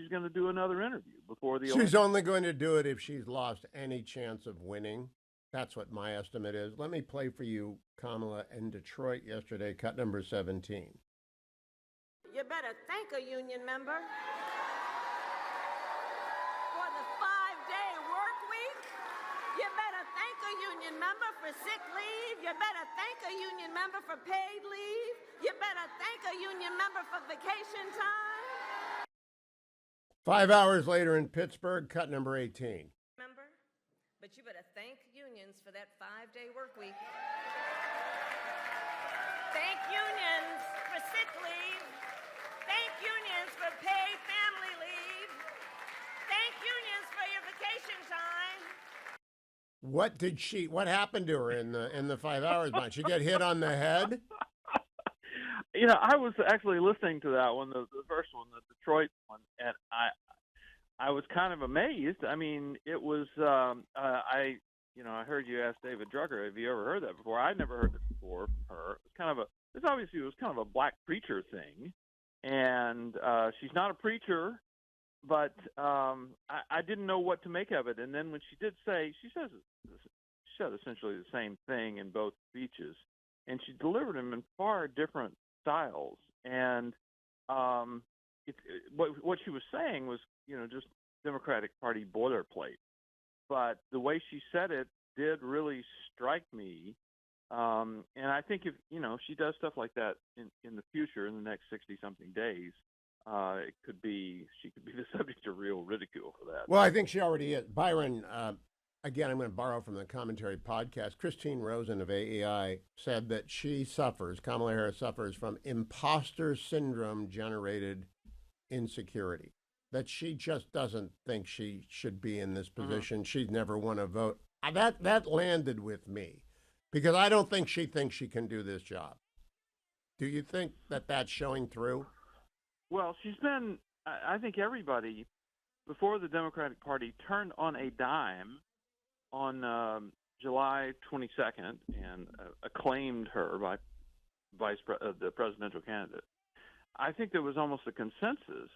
going to do another interview before the election. She's only going to do it if she's lost any chance of winning. That's what my estimate is. Let me play for you Kamala in Detroit yesterday, cut number 17. You better thank a union member for the 5-day work week. You better thank a union member for sick leave. You better thank a union member for paid leave. You better thank a union member for vacation time. 5 hours later in Pittsburgh, cut number 18. Member, but you better thank unions for that 5-day work week. Thank unions for sick leave. Thank unions for paid family leave. Thank unions for your vacation time. What happened to her in the 5 hours? Did she get hit on the head? I was actually listening to that one, the first one, the Detroit one, and I was kind of amazed. I mean, it was I heard you ask David Drucker, have you ever heard that before? I'd never heard it before from her. It was kind of a black preacher thing, and she's not a preacher, but I didn't know what to make of it. And then when she did say, she said essentially the same thing in both speeches, and she delivered them in far different styles. And what she was saying was, just Democratic Party boilerplate. But the way she said it did really strike me. And I think if she does stuff like that in the future, in the next 60-something days, she could be the subject of real ridicule for that. Well, I think she already is. Byron, again, I'm going to borrow from the commentary podcast. Christine Rosen of AEI said that Kamala Harris suffers from imposter syndrome generated insecurity, that she just doesn't think she should be in this position. Mm-hmm. She'd never won a vote. That landed with me, because I don't think she thinks she can do this job. Do you think that that's showing through? Well, I think everybody before the Democratic Party turned on a dime on July 22nd and acclaimed her by the presidential candidate. I think there was almost a consensus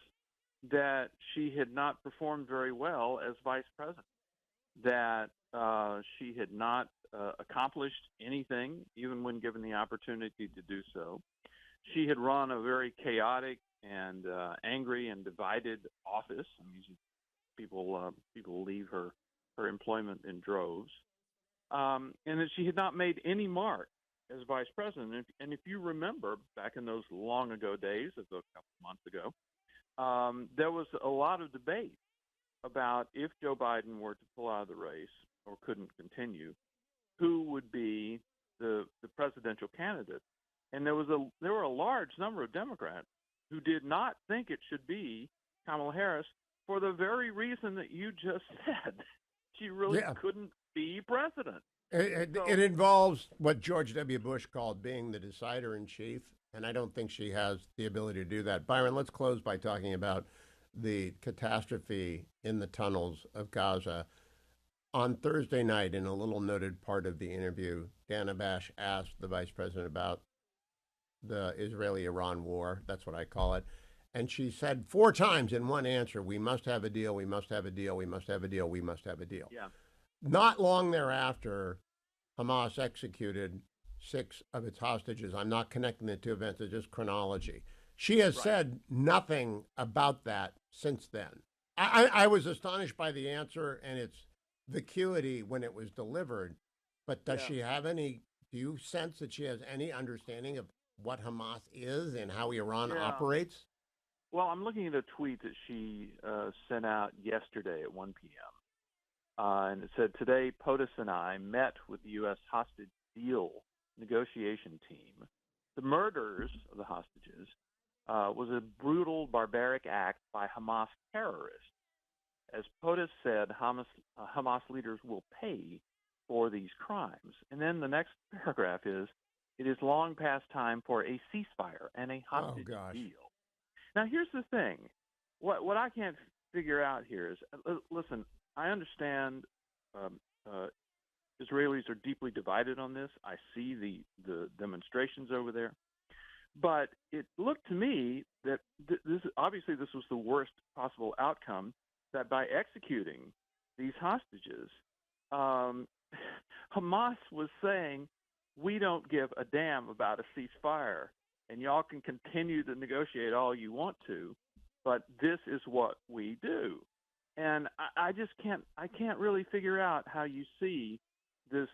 that she had not performed very well as vice president, that she had not accomplished anything, even when given the opportunity to do so. She had run a very chaotic and angry and divided office. I mean, people leave her employment in droves, and that she had not made any mark as vice president. And if you remember back in those long ago days, a couple of months ago, there was a lot of debate about if Joe Biden were to pull out of the race or couldn't continue, who would be the presidential candidate. And there were a large number of Democrats who did not think it should be Kamala Harris for the very reason that you just said. She really couldn't be president. It involves what George W. Bush called being the decider-in-chief, and I don't think she has the ability to do that. Byron, let's close by talking about the catastrophe in the tunnels of Gaza. On Thursday night, in a little noted part of the interview, Dana Bash asked the vice president about the Israeli-Iran war. That's what I call it. And she said 4 times in one answer, we must have a deal, we must have a deal, we must have a deal, we must have a deal. Yeah. Not long thereafter, Hamas executed 6 of its hostages. I'm not connecting the two events, it's just chronology. She has said nothing about that since then. I was astonished by the answer and its vacuity when it was delivered. But does she have do you sense that she has any understanding of what Hamas is and how Iran operates? Well, I'm looking at a tweet that she sent out yesterday at 1 p.m. And it said, today, POTUS and I met with the U.S. hostage deal negotiation team. The murders of the hostages was a brutal, barbaric act by Hamas terrorists. As POTUS said, Hamas leaders will pay for these crimes. And then the next paragraph is, it is long past time for a ceasefire and a hostage deal. Now, here's the thing. What I can't figure out here is, listen, I understand Israelis are deeply divided on this. I see the demonstrations over there. But it looked to me that this was the worst possible outcome, that by executing these hostages, Hamas was saying, we don't give a damn about a ceasefire, and y'all can continue to negotiate all you want to, but this is what we do. And I can't really figure out how you see this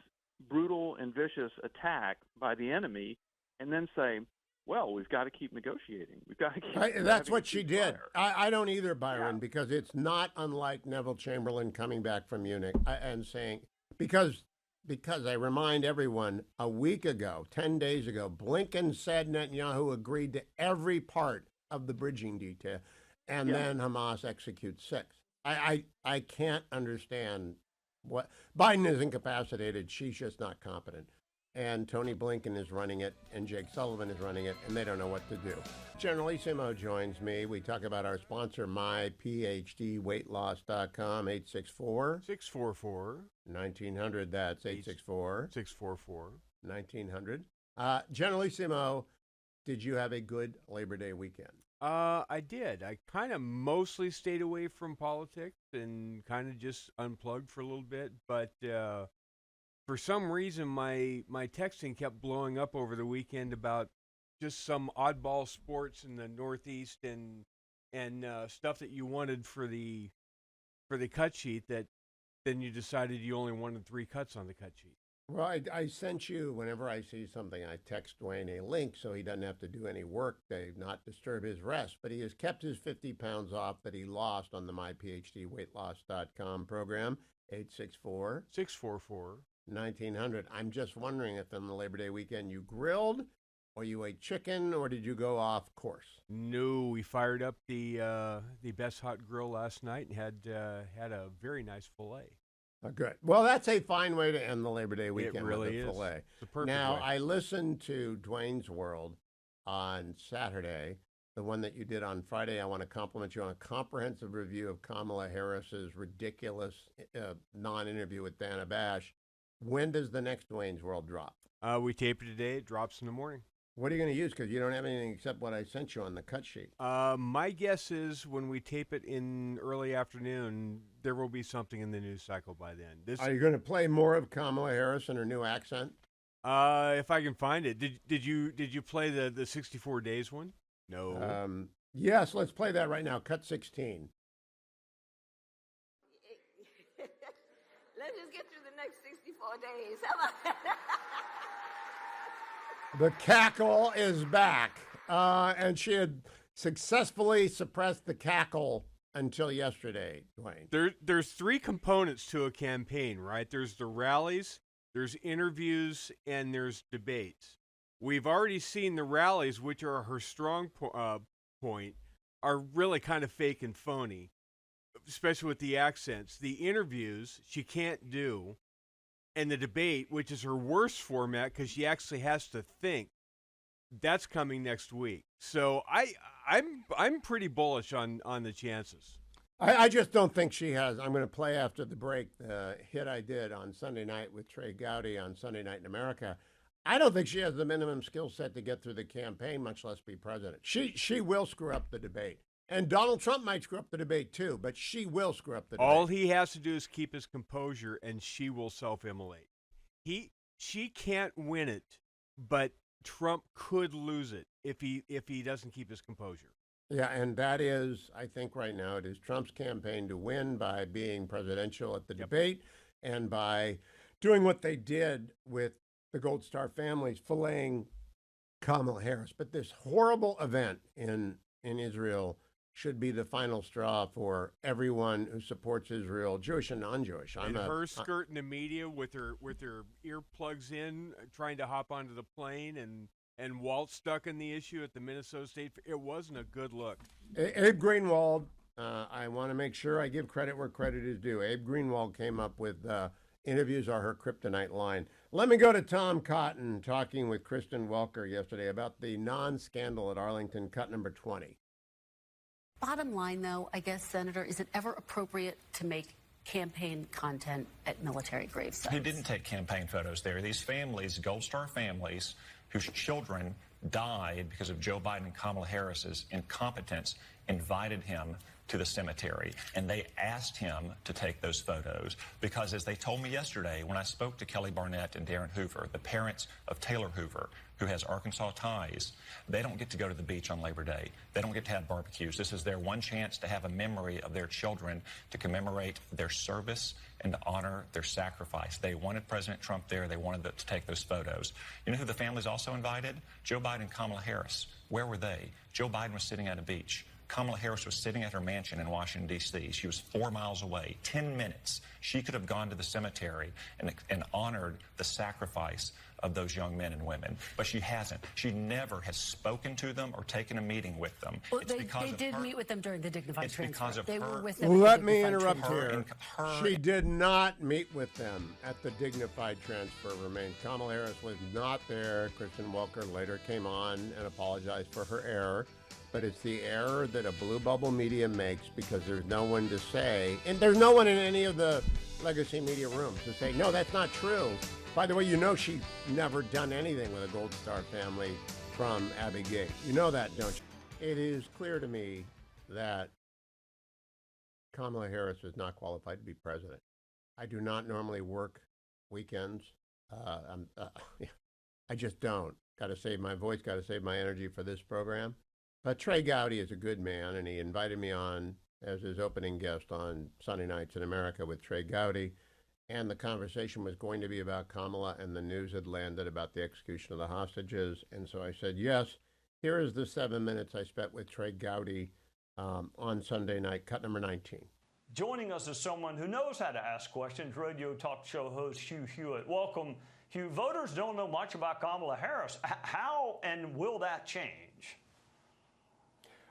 brutal and vicious attack by the enemy and then say, well, we've got to keep negotiating. We've got to keep. That's what she did. ceasefire." I don't either, Byron, because it's not unlike Neville Chamberlain coming back from Munich and saying, because I remind everyone, a week ago, 10 days ago, Blinken said Netanyahu agreed to every part of the bridging detail, and then Hamas executes 6. I can't understand what Biden is incapacitated. She's just not competent. And Tony Blinken is running it, and Jake Sullivan is running it, and they don't know what to do. Generalissimo joins me. We talk about our sponsor, myphdweightloss.com, 864-644-1900. That's 864-644-1900. Generalissimo, did you have a good Labor Day weekend? I did. I kind of mostly stayed away from politics and kind of just unplugged for a little bit, but for some reason, my texting kept blowing up over the weekend about just some oddball sports in the Northeast and stuff that you wanted for the cut sheet that then you decided you only wanted 3 cuts on the cut sheet. Well, I sent you, whenever I see something, I text Dwayne a link so he doesn't have to do any work, Dave, not disturb his rest. But he has kept his 50 pounds off that he lost on the myphdweightloss.com program, 864-644-1900. I'm just wondering if on the Labor Day weekend you grilled, or you ate chicken, or did you go off course? No, we fired up the Best Hot Grill last night and had a very nice filet. Oh, good. Well, that's a fine way to end the Labor Day weekend. It really with a is. filet. It's a perfect Now, way. I listened to Dwayne's World on Saturday, the one that you did on Friday. I want to compliment you on a comprehensive review of Kamala Harris's ridiculous non-interview with Dana Bash. When does the next Dwayne's World drop? We tape it today. It drops in the morning. What are you going to use? Because you don't have anything except what I sent you on the cut sheet. My guess is when we tape it in early afternoon, there will be something in the news cycle by then. Are you going to play more of Kamala Harris and her new accent? If I can find it. Did you play the 64 days one? No. Yes, let's play that right now. Cut 16. Let's just get through the next 64 days. How about that? The cackle is back, and she had successfully suppressed the cackle until yesterday, Dwayne. There's 3 components to a campaign, right? There's the rallies, there's interviews, and there's debates. We've already seen the rallies, which are her strong point, are really kind of fake and phony, especially with the accents. The interviews she can't do. And the debate, which is her worst format because she actually has to think, that's coming next week. So I'm pretty bullish on the chances. I just don't think she has. I'm going to play after the break the hit I did on Sunday night with Trey Gowdy on Sunday Night in America. I don't think she has the minimum skill set to get through the campaign, much less be president. She will screw up the debate. And Donald Trump might screw up the debate too, but she will screw up the debate. All he has to do is keep his composure, and she will self-immolate. She can't win it, but Trump could lose it if he doesn't keep his composure. Yeah, and that is, I think right now, it is Trump's campaign to win by being presidential at the debate and by doing what they did with the Gold Star families, filleting Kamala Harris. But this horrible event in Israel should be the final straw for everyone who supports Israel, Jewish and non-Jewish. Her skirting the media with her earplugs in, trying to hop onto the plane and Walt stuck in the issue at the Minnesota State. It wasn't a good look. Abe Greenwald, I want to make sure I give credit where credit is due. Abe Greenwald came up with interviews are her kryptonite line. Let me go to Tom Cotton talking with Kristen Welker yesterday about the non-scandal at Arlington, cut number 20. Bottom line, though, I guess, Senator, is it ever appropriate to make campaign content at military grave sites? Who didn't take campaign photos there? These families, Gold Star families, whose children died because of Joe Biden and Kamala Harris's incompetence, invited him to the cemetery. And they asked him to take those photos because, as they told me yesterday, when I spoke to Kelly Barnett and Darren Hoover, the parents of Taylor Hoover, who has Arkansas ties, they don't get to go to the beach on Labor Day. They don't get to have barbecues. This is their one chance to have a memory of their children, to commemorate their service and to honor their sacrifice. They wanted President Trump there. They wanted to take those photos. You know who the families also invited? Joe Biden and Kamala Harris. Where were they? Joe Biden was sitting at a beach. Kamala Harris was sitting at her mansion in Washington, D.C. She was 4 miles away, 10 minutes. She could have gone to the cemetery and honored the sacrifice of those young men and women. But she hasn't. She never has spoken to them or taken a meeting with them. Well, they did meet with them during the dignified It's transfer. because of they her. were with them. Let me interrupt transfer. here. She did not meet with them at the dignified transfer remain. Kamala Harris was not there. Kristen Welker later came on and apologized for her error. But it's the error that a blue bubble media makes because there's no one to say, and there's no one in any of the legacy media rooms to say, no, that's not true. By the way, you know she's never done anything with a Gold Star family from Abbey Gate. You know that, don't you? It is clear to me that Kamala Harris is not qualified to be president. I do not normally work weekends. I just don't. Got to save my voice, got to save my energy for this program. But Trey Gowdy is a good man, and he invited me on as his opening guest on Sunday Nights in America with Trey Gowdy. And the conversation was going to be about Kamala, and the news had landed about the execution of the hostages. And so I said, yes, here is the 7 minutes I spent with Trey Gowdy on Sunday night, cut number 19. Joining us is someone who knows how to ask questions, radio talk show host Hugh Hewitt. Welcome, Hugh. Voters don't know much about Kamala Harris. How and will that change?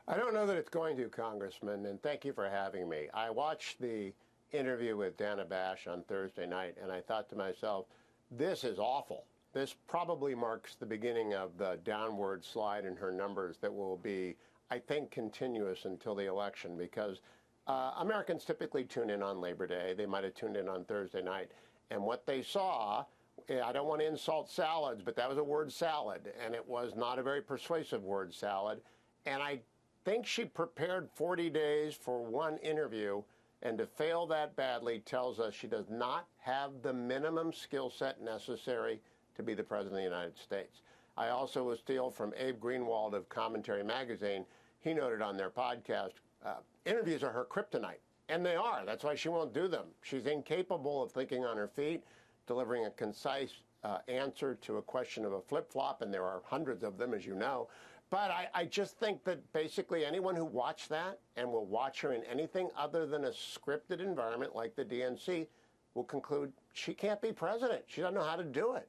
I don't know that it's going to, Congressman, and thank you for having me. I watched the interview with Dana Bash on Thursday night, and I thought to myself, this is awful. This probably marks the beginning of the downward slide in her numbers that will be, I think, continuous until the election, because Americans typically tune in on Labor Day. They might have tuned in on Thursday night, and what they saw, I don't want to insult salads, but that was a word salad, and it was not a very persuasive word salad, and I think she prepared 40 days for one interview, and to fail that badly tells us she does not have the minimum skill set necessary to be the President of the United States. I also will steal from Abe Greenwald of Commentary Magazine. He noted on their podcast, interviews are her kryptonite, and they are. That's why she won't do them. She's incapable of thinking on her feet, delivering a concise answer to a question of a flip-flop, and there are hundreds of them, as you know. But I just think that basically anyone who watched that and will watch her in anything other than a scripted environment like the DNC will conclude she can't be president. She doesn't know how to do it.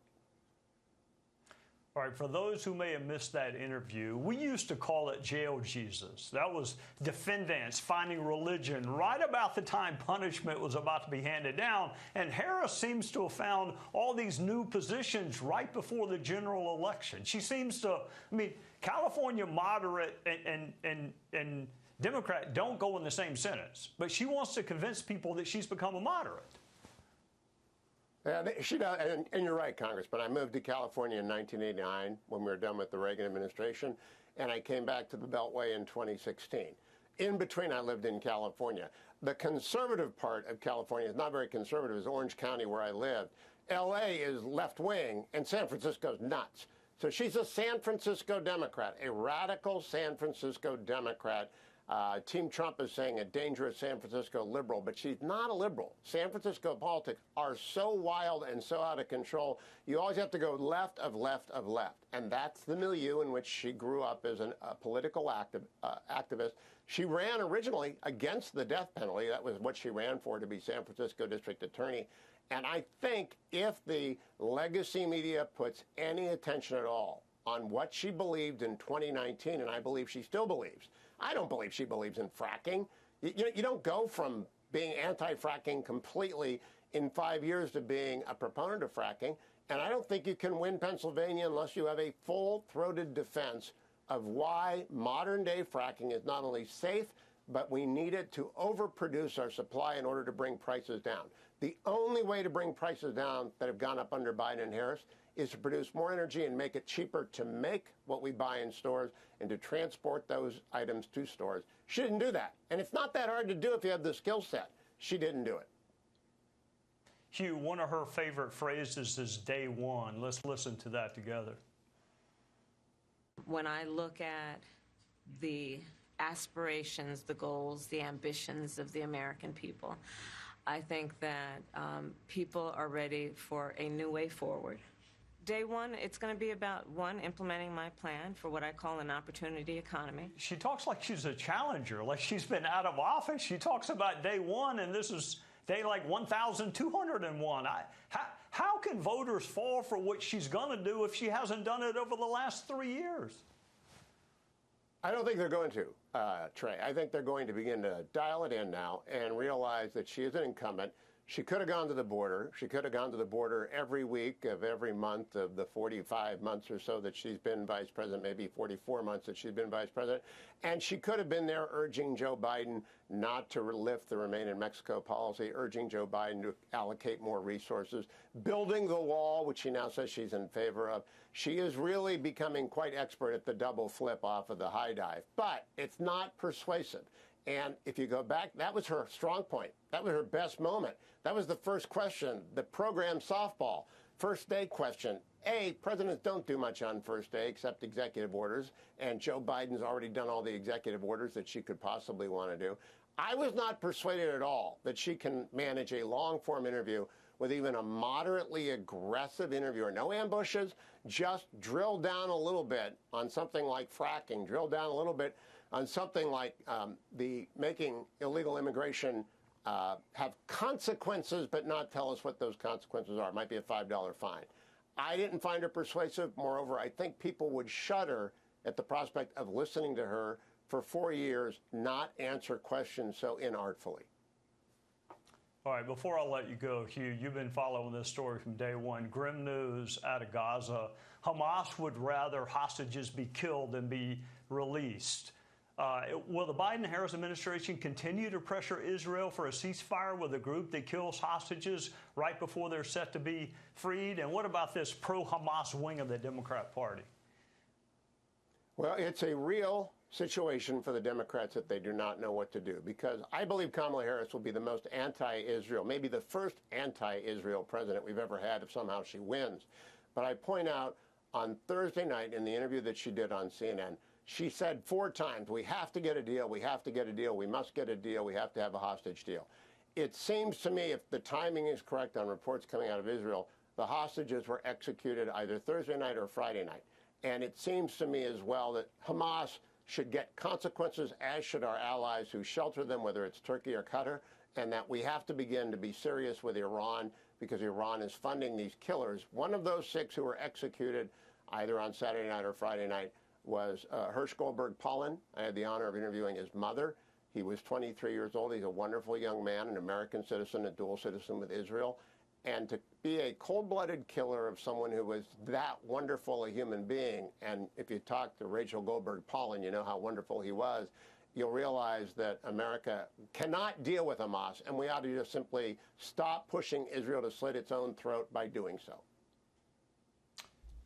All right, for those who may have missed that interview, we used to call it jail Jesus. That was defendants finding religion right about the time punishment was about to be handed down. And Harris seems to have found all these new positions right before the general election. She seems to, I mean, California moderate and Democrat don't go in the same sentence, but she wants to convince people that she's become a moderate. Yeah, she does, and you're right, Congressman. I moved to California in 1989 when we were done with the Reagan administration, and I came back to the Beltway in 2016. In between, I lived in California. The conservative part of California is not very conservative. It's Orange County, where I lived. L.A. is left-wing, and San Francisco's nuts. So she's a San Francisco Democrat, a radical San Francisco Democrat. Team Trump is saying a dangerous San Francisco liberal, but she's not a liberal. San Francisco politics are so wild and so out of control, you always have to go left of left of left. And that's the milieu in which she grew up as a political activist. She ran originally against the death penalty. That was what she ran for, to be San Francisco district attorney. And I think if the legacy media puts any attention at all on what she believed in 2019, and I believe she still believes, I don't believe she believes in fracking. You don't go from being anti-fracking completely in 5 years to being a proponent of fracking. And I don't think you can win Pennsylvania unless you have a full-throated defense of why modern-day fracking is not only safe, but we needed to overproduce our supply in order to bring prices down. The only way to bring prices down that have gone up under Biden and Harris is to produce more energy and make it cheaper to make what we buy in stores and to transport those items to stores. She didn't do that. And it's not that hard to do if you have the skill set. She didn't do it. Hugh, one of her favorite phrases is day one. Let's listen to that together. When I look at the aspirations, the goals, the ambitions of the American people, I think that people are ready for a new way forward. Day one, it's going to be about, one, implementing my plan for what I call an opportunity economy. She talks like she's a challenger, like she's been out of office. She talks about day one, and this is day like 1,201. How can voters fall for what she's going to do if she hasn't done it over the last 3 years? I don't think they're going to, Trey. I think they're going to begin to dial it in now and realize that she is an incumbent. She could have gone to the border. She could have gone to the border every week of every month of the 45 months or so that she's been vice president, maybe 44 months that she's been vice president. And she could have been there urging Joe Biden not to lift the Remain in Mexico policy, urging Joe Biden to allocate more resources, building the wall, which she now says she's in favor of. She is really becoming quite expert at the double flip off of the high dive. But it's not persuasive. And if you go back, that was her strong point. That was her best moment. That was the first question, the program softball, first day question. Presidents don't do much on first day except executive orders, and Joe Biden's already done all the executive orders that she could possibly want to do. I was not persuaded at all that she can manage a long-form interview with even a moderately aggressive interviewer. No ambushes, just drill down a little bit on something like fracking, drill down a little bit on something like the making illegal immigration have consequences, but not tell us what those consequences are. It might be a $5 fine. I didn't find her persuasive. Moreover, I think people would shudder at the prospect of listening to her for 4 years not answer questions so inartfully. All right, before I let you go, Hugh, you've been following this story from day one. Grim news out of Gaza. Hamas would rather hostages be killed than be released. Will the Biden-Harris administration continue to pressure Israel for a ceasefire with a group that kills hostages right before they're set to be freed? And what about this pro-Hamas wing of the Democrat Party? Well, it's a real situation for the Democrats that they do not know what to do, because I believe Kamala Harris will be the most anti-Israel, maybe the first anti-Israel president we've ever had if somehow she wins. But I point out on Thursday night in the interview that she did on CNN, she said 4 times, we have to get a deal, we have to get a deal, we must get a deal, we have to have a hostage deal. It seems to me, if the timing is correct on reports coming out of Israel, the hostages were executed either Thursday night or Friday night. And it seems to me as well that Hamas should get consequences, as should our allies who shelter them, whether it's Turkey or Qatar, and that we have to begin to be serious with Iran, because Iran is funding these killers. One of those 6 who were executed either on Saturday night or Friday night was Hersh Goldberg Pollen. I had the honor of interviewing his mother. He was 23 years old. He's a wonderful young man, an American citizen, a dual citizen with Israel. And to be a cold-blooded killer of someone who was that wonderful a human being, and if you talk to Rachel Goldberg Pollen, you know how wonderful he was, you'll realize that America cannot deal with Hamas, and we ought to just simply stop pushing Israel to slit its own throat by doing so.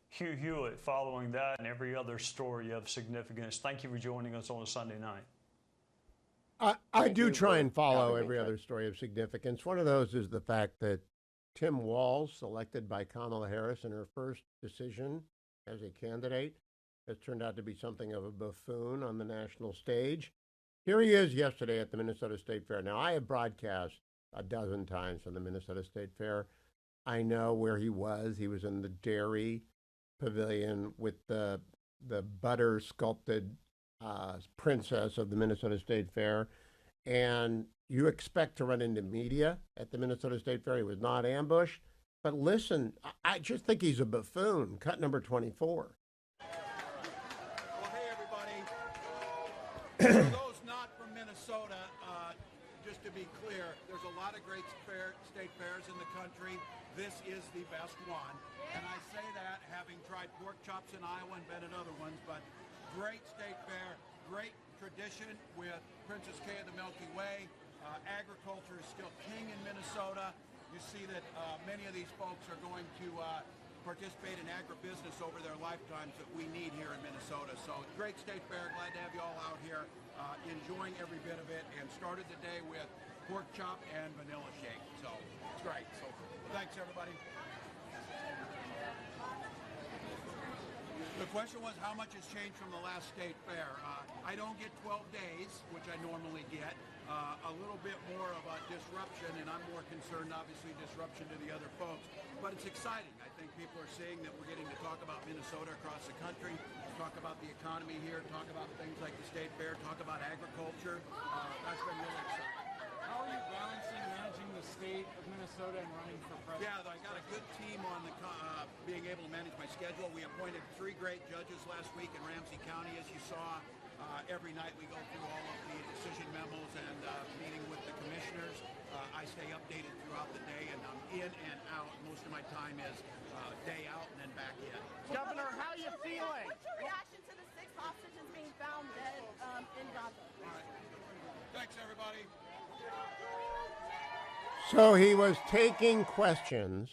Hugh Hewitt, following that and every other story of significance, thank you for joining us on a Sunday night. I do try and follow every other story of significance. One of those is the fact that Tim Walz, selected by Kamala Harris in her first decision as a candidate, has turned out to be something of a buffoon on the national stage. Here he is yesterday at the Minnesota State Fair. Now, I have broadcast a dozen times from the Minnesota State Fair. I know where he was. He was in the dairy pavilion with the butter sculpted princess of the Minnesota State Fair. And you expect to run into media at the Minnesota State Fair. He was not ambushed. But listen, I just think he's a buffoon. Cut number 24. Well, hey, everybody. For those not from Minnesota, just to be clear, there's a lot of great state fairs in the country. This is the best one. And I say that having tried pork chops in Iowa and been at other ones, but great state fair. great tradition with Princess K of the Milky Way. Agriculture is still king in Minnesota. You see that many of these folks are going to participate in agribusiness over their lifetimes that we need here in Minnesota. So great state fair. Glad to have you all out here enjoying every bit of it, and started the day with pork chop and vanilla shake. So it's great. So thanks, everybody. The question was, how much has changed from the last state fair? I don't get 12 days, which I normally get. A little bit more of a disruption, and I'm more concerned, obviously, disruption to the other folks. But it's exciting. I think people are seeing that we're getting to talk about Minnesota across the country, talk about the economy here, talk about things like the state fair, talk about agriculture. That's been really exciting. How are you balancing managing the state of Minnesota and running for president? Yeah, I got a good team on the being able to manage my schedule. We appointed 3 great judges last week in Ramsey County, as you saw. Every night we go through all of the decision memos and meeting with the commissioners. I stay updated throughout the day, and I'm in and out. Most of my time is day out and then back in. Governor, how are you feeling? What's your reaction to the 6 hostages being found dead in Gaza? All right. Thanks, everybody. So he was taking questions,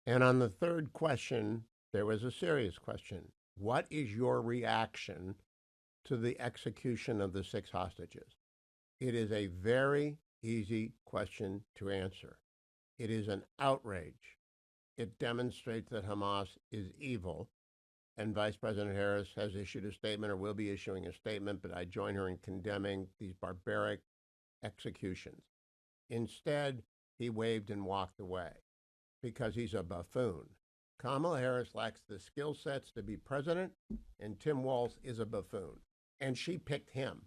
and on the third question, there was a serious question. What is your reaction to the execution of the 6 hostages? It is a very easy question to answer. It is an outrage. It demonstrates that Hamas is evil, and Vice President Harris has issued a statement, or will be issuing a statement, but I join her in condemning these barbaric executions. Instead, he waved and walked away because he's a buffoon. Kamala Harris lacks the skill sets to be president, and Tim Walz is a buffoon. And she picked him.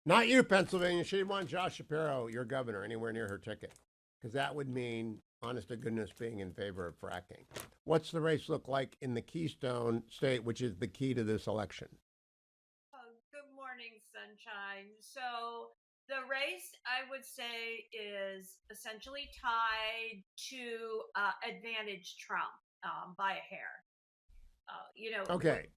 Not you, Pennsylvania. She didn't want Josh Shapiro, your governor, anywhere near her ticket, because that would mean, honest to goodness, being in favor of fracking. What's the race look like in the Keystone State, which is the key to this election? Good morning, sunshine. So the race, I would say, is essentially tied to advantage Trump by a hair. Okay.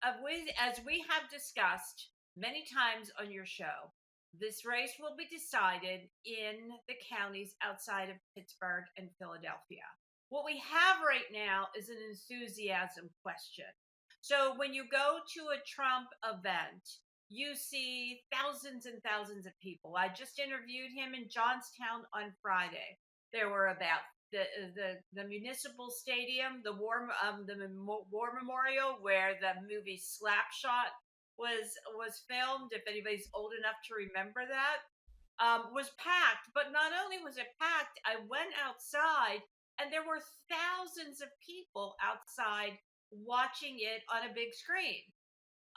As we have discussed many times on your show, this race will be decided in the counties outside of Pittsburgh and Philadelphia. What we have right now is an enthusiasm question. So when you go to a Trump event, you see thousands and thousands of people. I just interviewed him in Johnstown on Friday. There were about the municipal stadium, the war memorial where the movie Slapshot was filmed. If anybody's old enough to remember that, was packed. But not only was it packed, I went outside and there were thousands of people outside watching it on a big screen.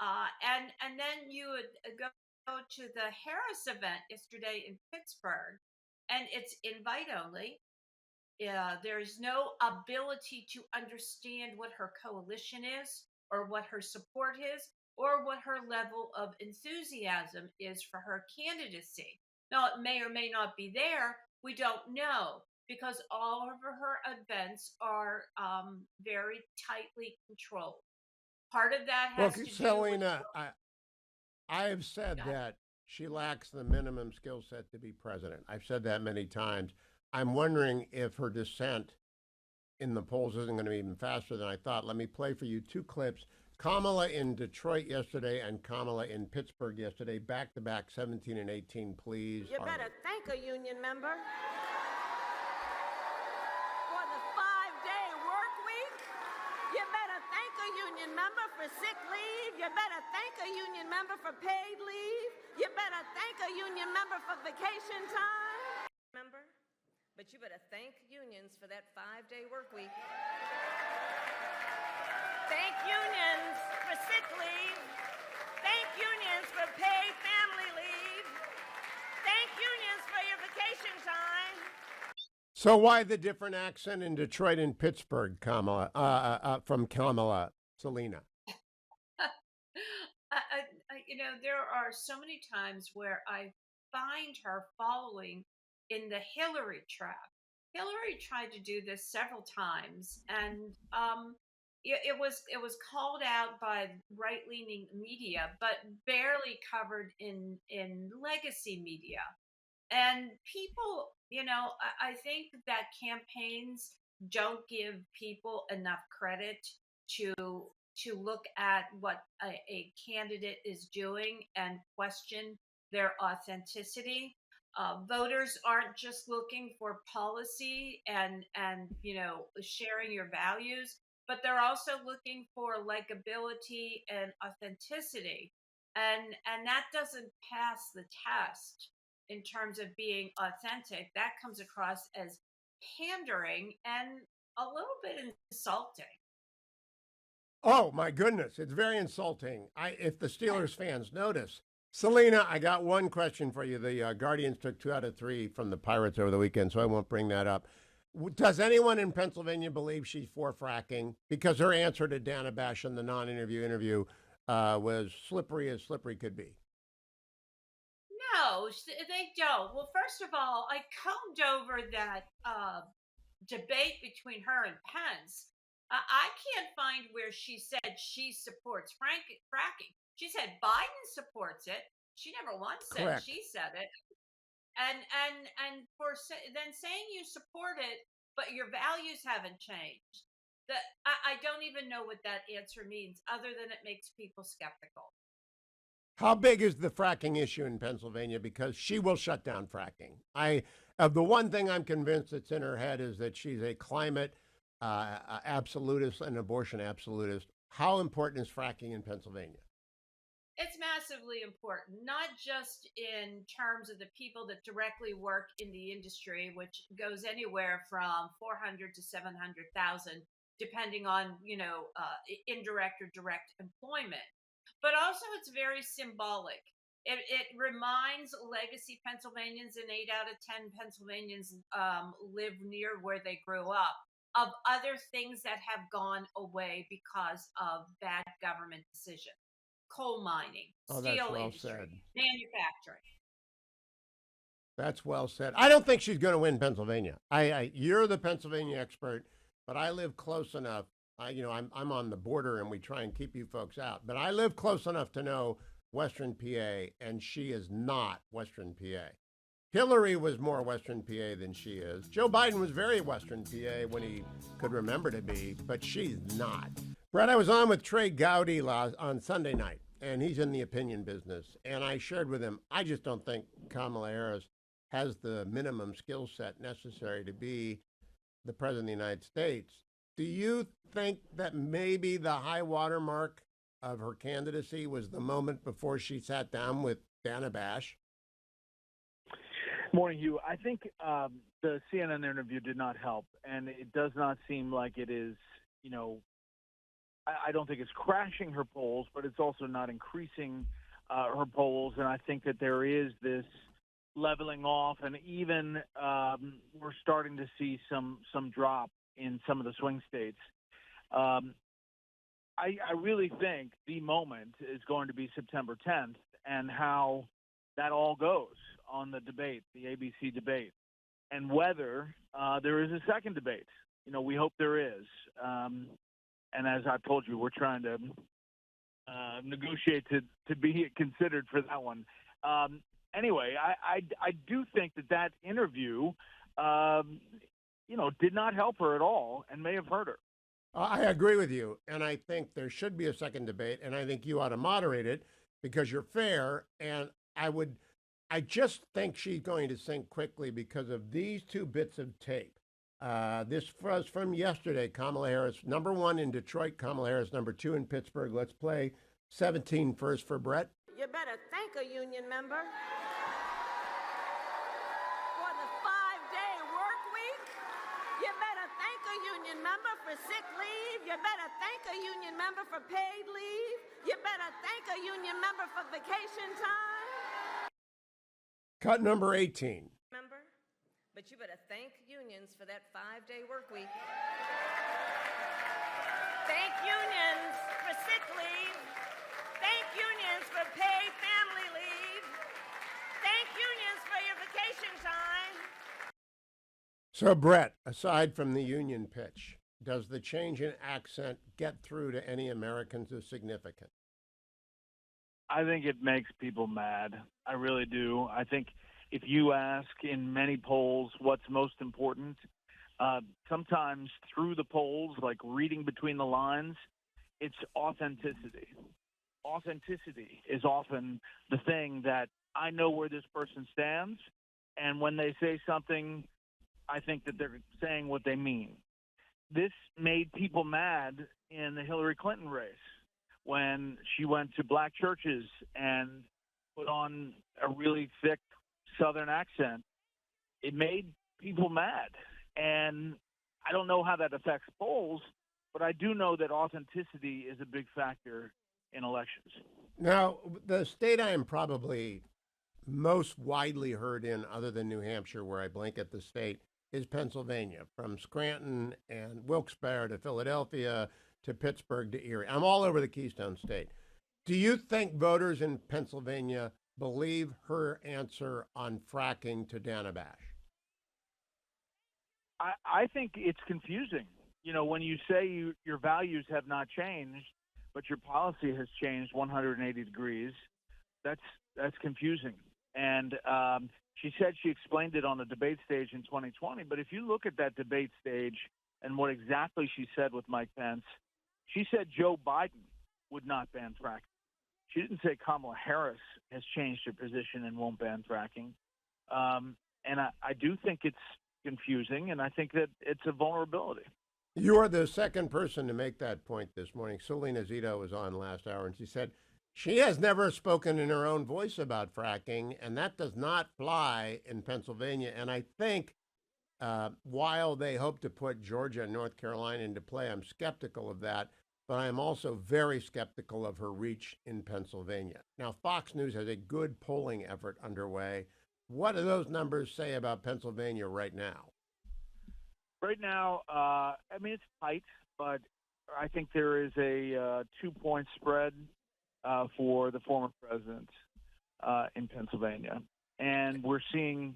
And then you would go to the Harris event yesterday in Pittsburgh, and it's invite only. There's no ability to understand what her coalition is, or what her support is, or what her level of enthusiasm is for her candidacy. Now, it may or may not be there. We don't know, because all of her events are very tightly controlled. Part of that has to do Selena, I have said that she lacks the minimum skill set to be president. I've said that many times. I'm wondering if her descent in the polls isn't going to be even faster than I thought. Let me play for you 2 clips. Kamala in Detroit yesterday and Kamala in Pittsburgh yesterday, back-to-back 17 and 18, please. You better thank a union member for the 5-day work week. You better thank a union member for sick leave. You better thank a union member for paid leave. You better thank a union member for vacation time. But you better thank unions for that 5-day work week. Thank unions for sick leave. Thank unions for paid family leave. Thank unions for your vacation time. So why the different accent in Detroit and Pittsburgh, Kamala, from Kamala, Selena? There are so many times where I find her following in the Hillary trap. Hillary tried to do this several times, and it was called out by right leaning media, but barely covered in legacy media. And people, I think that campaigns don't give people enough credit to look at what a candidate is doing and question their authenticity. Voters aren't just looking for policy and sharing your values, but they're also looking for likability and authenticity, and that doesn't pass the test in terms of being authentic. That comes across as pandering and a little bit insulting. Oh my goodness, it's very insulting. If the Steelers fans notice, Selena, I got one question for you. The Guardians took 2 out of 3 from the Pirates over the weekend, so I won't bring that up. Does anyone in Pennsylvania believe she's for fracking? Because her answer to Dana Bash in the non-interview interview was slippery as slippery could be. No, they don't. Well, first of all, I combed over that debate between her and Pence. I can't find where she said she supports fracking. She said Biden supports it. She never once said Correct. she said it. And then saying you support it, but your values haven't changed. I don't even know what that answer means, other than it makes people skeptical. How big is the fracking issue in Pennsylvania? Because she will shut down fracking. The one thing I'm convinced that's in her head is that she's a climate absolutist and abortion absolutist. How important is fracking in Pennsylvania? It's massively important, not just in terms of the people that directly work in the industry, which goes anywhere from 400 to 700,000, depending on, indirect or direct employment. But also it's very symbolic. It reminds legacy Pennsylvanians, and 8 out of 10 Pennsylvanians live near where they grew up, of other things that have gone away because of bad government decisions. Coal mining, steel industry, manufacturing. That's well said. I don't think she's going to win Pennsylvania. You're the Pennsylvania expert, but I live close enough. I'm on the border, and we try and keep you folks out. But I live close enough to know Western PA, and she is not Western PA. Hillary was more Western PA than she is. Joe Biden was very Western PA when he could remember to be, but she's not. Brett, I was on with Trey Gowdy on Sunday night, and he's in the opinion business. And I shared with him, I just don't think Kamala Harris has the minimum skill set necessary to be the president of the United States. Do you think that maybe the high water mark of her candidacy was the moment before she sat down with Dana Bash? Morning, Hugh. I think the CNN interview did not help, and it does not seem like it is, I don't think it's crashing her polls, but it's also not increasing her polls. And I think that there is this leveling off, and even we're starting to see some drop in some of the swing states. I really think the moment is going to be September 10th and how that all goes on the debate, the ABC debate, and whether there is a second debate. We hope there is. And as I told you, we're trying to negotiate to be considered for that one. Anyway, I do think that interview, did not help her at all and may have hurt her. I agree with you, and I think there should be a second debate, and I think you ought to moderate it because you're fair, and I just think she's going to sink quickly because of these 2 bits of tape. This was from yesterday. Kamala Harris, number 1 in Detroit, Kamala Harris, number 2 in Pittsburgh. Let's play 17 first for Brett. You better thank a union member for the 5-day work week. You better thank a union member for sick leave. You better thank a union member for paid leave. You better thank a union member for vacation time. Cut number 18. Member, but you better thank unions for that 5-day work week. Thank unions for sick leave. Thank unions for paid family leave. Thank unions for your vacation time. So, Brett, aside from the union pitch, does the change in accent get through to any Americans of significance? I think it makes people mad. I really do. I think if you ask in many polls what's most important, sometimes through the polls, like reading between the lines, it's authenticity. Authenticity is often the thing that I know where this person stands, and when they say something, I think that they're saying what they mean. This made people mad in the Hillary Clinton race when she went to black churches and put on a really thick Southern accent. It made people mad. And I don't know how that affects polls, but I do know that authenticity is a big factor in elections. Now, the state I am probably most widely heard in, other than New Hampshire, where I blanket the state, is Pennsylvania, from Scranton and Wilkes-Barre to Philadelphia to Pittsburgh to Erie. I'm all over the Keystone State. Do you think voters in Pennsylvania believe her answer on fracking to Dana Bash? I think it's confusing. You know, when you say your values have not changed, but your policy has changed 180 degrees, that's confusing. And she said she explained it on the debate stage in 2020. But if you look at that debate stage and what exactly she said with Mike Pence, she said Joe Biden would not ban fracking. She didn't say Kamala Harris has changed her position and won't ban fracking. And I do think it's confusing, and I think that it's a vulnerability. You are the second person to make that point this morning. Selena Zito was on last hour, and she said she has never spoken in her own voice about fracking, and that does not fly in Pennsylvania. And I think while they hope to put Georgia and North Carolina into play, I'm skeptical of that, but I am also very skeptical of her reach in Pennsylvania. Now, Fox News has a good polling effort underway. What do those numbers say about Pennsylvania right now? Right now, I mean, it's tight, but I think there is a 2-point spread for the former president in Pennsylvania. And we're seeing,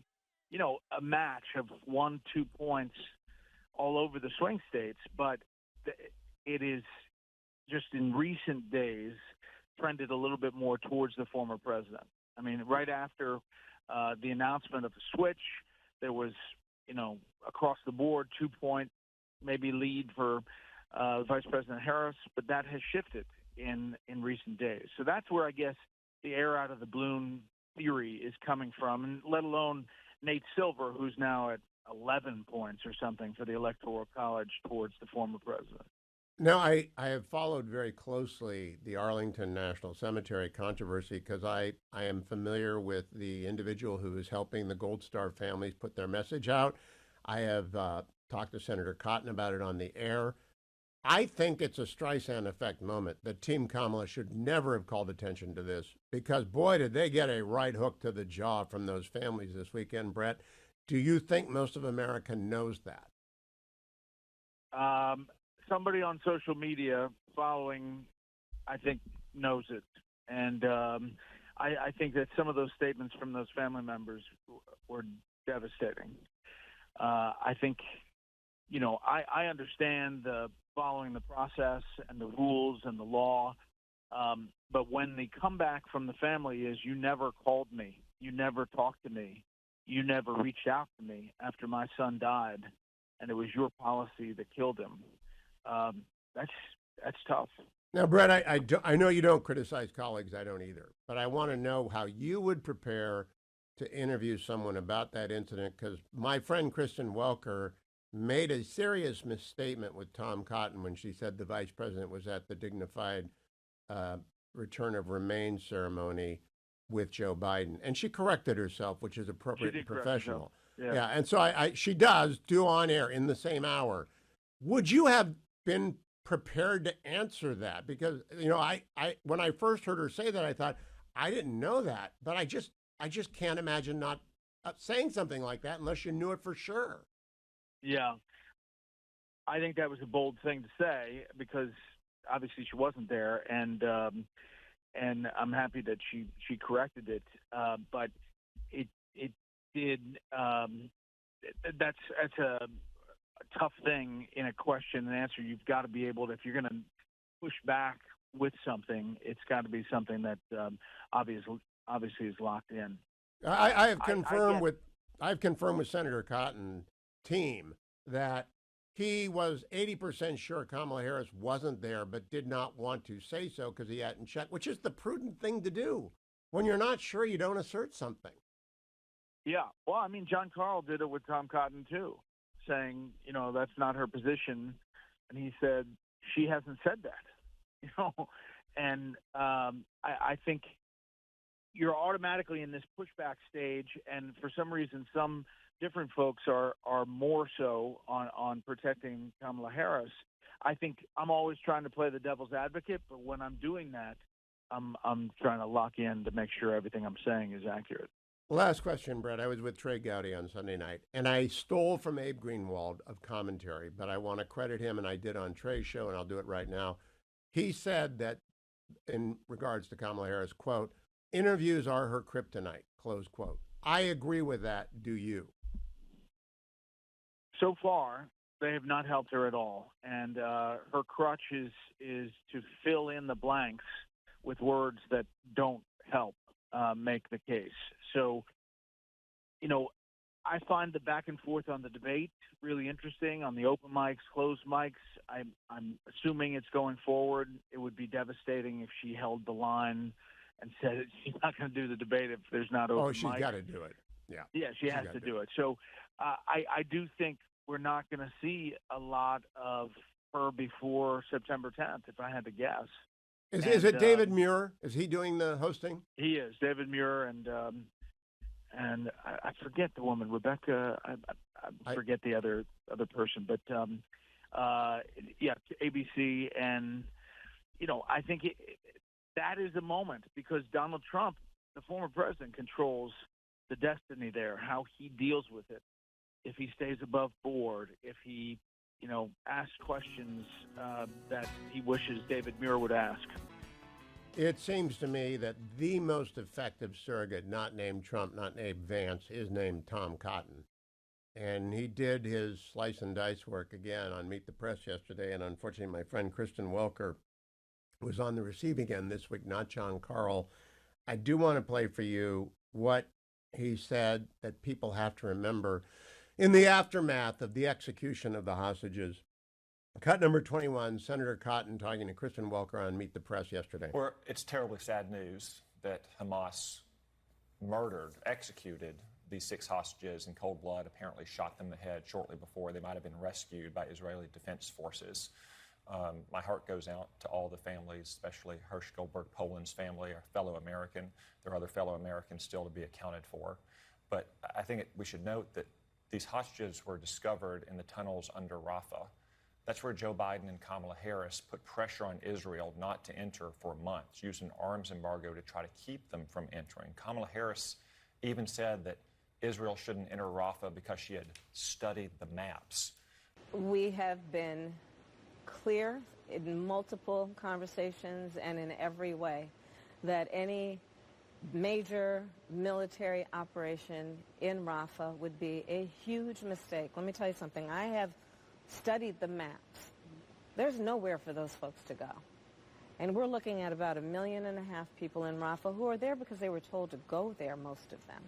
you know, a match of 1-2 points all over the swing states, but it is just in recent days trended a little bit more towards the former president. I mean, right after the announcement of the switch, there was, you know, across the board 2-point maybe lead for Vice President Harris, but that has shifted in recent days. So that's where I guess the air out of the balloon theory is coming from, and let alone Nate Silver, who's now at 11 points or something for the Electoral College towards the former president. Now, I have followed very closely the Arlington National Cemetery controversy because I am familiar with the individual who is helping the Gold Star families put their message out. I have talked to Senator Cotton about it on the air. I think it's a Streisand effect moment that Team Kamala should never have called attention to this because, boy, did they get a right hook to the jaw from those families this weekend, Brett. Do you think most of America knows that? Somebody on social media following, I think, knows it. And I think that some of those statements from those family members were devastating. I think, you know, I understand the following the process and the rules and the law. But when the comeback from the family is, you never called me, you never talked to me, you never reached out to me after my son died, and it was your policy that killed him. That's tough. Now, Brett, I know you don't criticize colleagues. I don't either. But I want to know how you would prepare to interview someone about that incident, because my friend Kristen Welker made a serious misstatement with Tom Cotton when she said the vice president was at the dignified return of remains ceremony with Joe Biden. And she corrected herself, which is appropriate and professional. Yeah. And so she does do on air in the same hour. Would you have been prepared to answer that? Because, you know, I when I first heard her say that, I thought, I didn't know that, but I just can't imagine not saying something like that unless you knew it for sure. Yeah. I think that was a bold thing to say because obviously she wasn't there, and I'm happy that she corrected it. But it did. That's tough thing in a question and answer. You've got to be able to, if you're going to push back with something, it's got to be something that obviously is locked in. I have confirmed I've confirmed with Senator Cotton's team that he was 80% sure Kamala Harris wasn't there, but did not want to say so because he hadn't checked, which is the prudent thing to do. When you're not sure, you don't assert something. Yeah. Well, I mean, John Carl did it with Tom Cotton, too, saying, that's not her position. And he said, she hasn't said that, And I think you're automatically in this pushback stage. And for some reason, some different folks are more so on protecting Kamala Harris. I think I'm always trying to play the devil's advocate, but when I'm doing that, I'm trying to lock in to make sure everything I'm saying is accurate. Last question, Brett. I was with Trey Gowdy on Sunday night, and I stole from Abe Greenwald of commentary, but I want to credit him, and I did on Trey's show, and I'll do it right now. He said that in regards to Kamala Harris, quote, interviews are her kryptonite, close quote. I agree with that. Do you? So far, they have not helped her at all, and her crutch is to fill in the blanks with words that don't help make the case. So, I find the back and forth on the debate really interesting. On the open mics, closed mics, I'm assuming it's going forward. It would be devastating if she held the line and said she's not going to do the debate if there's not open mics. Oh, she's got to do it. Yeah. Yeah, she has to do it. So I do think we're not going to see a lot of her before September 10th, if I had to guess. Is it David Muir? Is he doing the hosting? He is. David Muir and I forget the woman, Rebecca. I forget the other person, but ABC, and I think that is a moment because Donald Trump, the former president, controls the destiny there, how he deals with it. If he stays above board, if he asks questions that he wishes David Muir would ask. It seems to me that the most effective surrogate, not named Trump, not named Vance, is named Tom Cotton. And he did his slice and dice work again on Meet the Press yesterday. And unfortunately, my friend Kristen Welker was on the receiving end this week, not John Carl. I do want to play for you what he said that people have to remember in the aftermath of the execution of the hostages. Cut number 21, Senator Cotton talking to Kristen Welker on Meet the Press yesterday. Well, it's terribly sad news that Hamas executed these 6 hostages in cold blood, apparently shot them in the head shortly before they might have been rescued by Israeli Defense Forces. My heart goes out to all the families, especially Hersh Goldberg Poland's family, our fellow American. There are other fellow Americans still to be accounted for. But I think we should note that these hostages were discovered in the tunnels under Rafah. That's where Joe Biden and Kamala Harris put pressure on Israel not to enter for months, used an arms embargo to try to keep them from entering. Kamala Harris even said that Israel shouldn't enter Rafah because she had studied the maps. We have been clear in multiple conversations and in every way that any major military operation in Rafah would be a huge mistake. Let me tell you something. I have studied the maps. There's nowhere for those folks to go. And we're looking at about 1.5 million people in Rafah who are there because they were told to go there, most of them.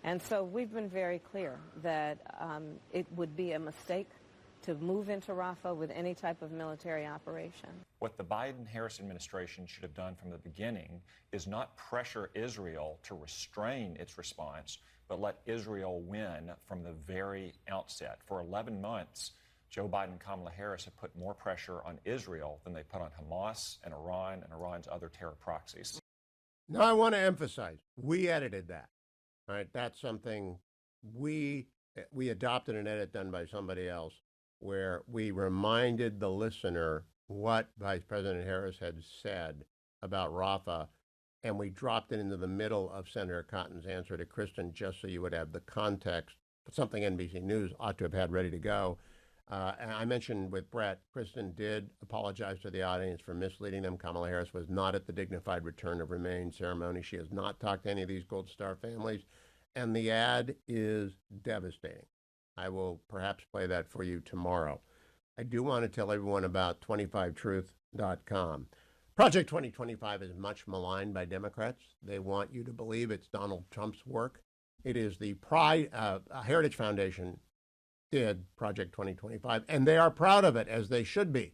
And so we've been very clear that it would be a mistake to move into Rafah with any type of military operation. What the Biden-Harris administration should have done from the beginning is not pressure Israel to restrain its response, but let Israel win from the very outset. For 11 months, Joe Biden and Kamala Harris have put more pressure on Israel than they put on Hamas and Iran's other terror proxies. Now, I want to emphasize, we edited that. Right? That's something we adopted an edit done by somebody else where we reminded the listener what Vice President Harris had said about Rafah, and we dropped it into the middle of Senator Cotton's answer to Kristen just so you would have the context, something NBC News ought to have had ready to go. And I mentioned with Brett, Kristen did apologize to the audience for misleading them. Kamala Harris was not at the dignified return of remains ceremony. She has not talked to any of these Gold Star families. And the ad is devastating. I will perhaps play that for you tomorrow. I do want to tell everyone about 25truth.com. Project 2025 is much maligned by Democrats. They want you to believe it's Donald Trump's work. It is the Heritage Foundation did Project 2025, and they are proud of it, as they should be.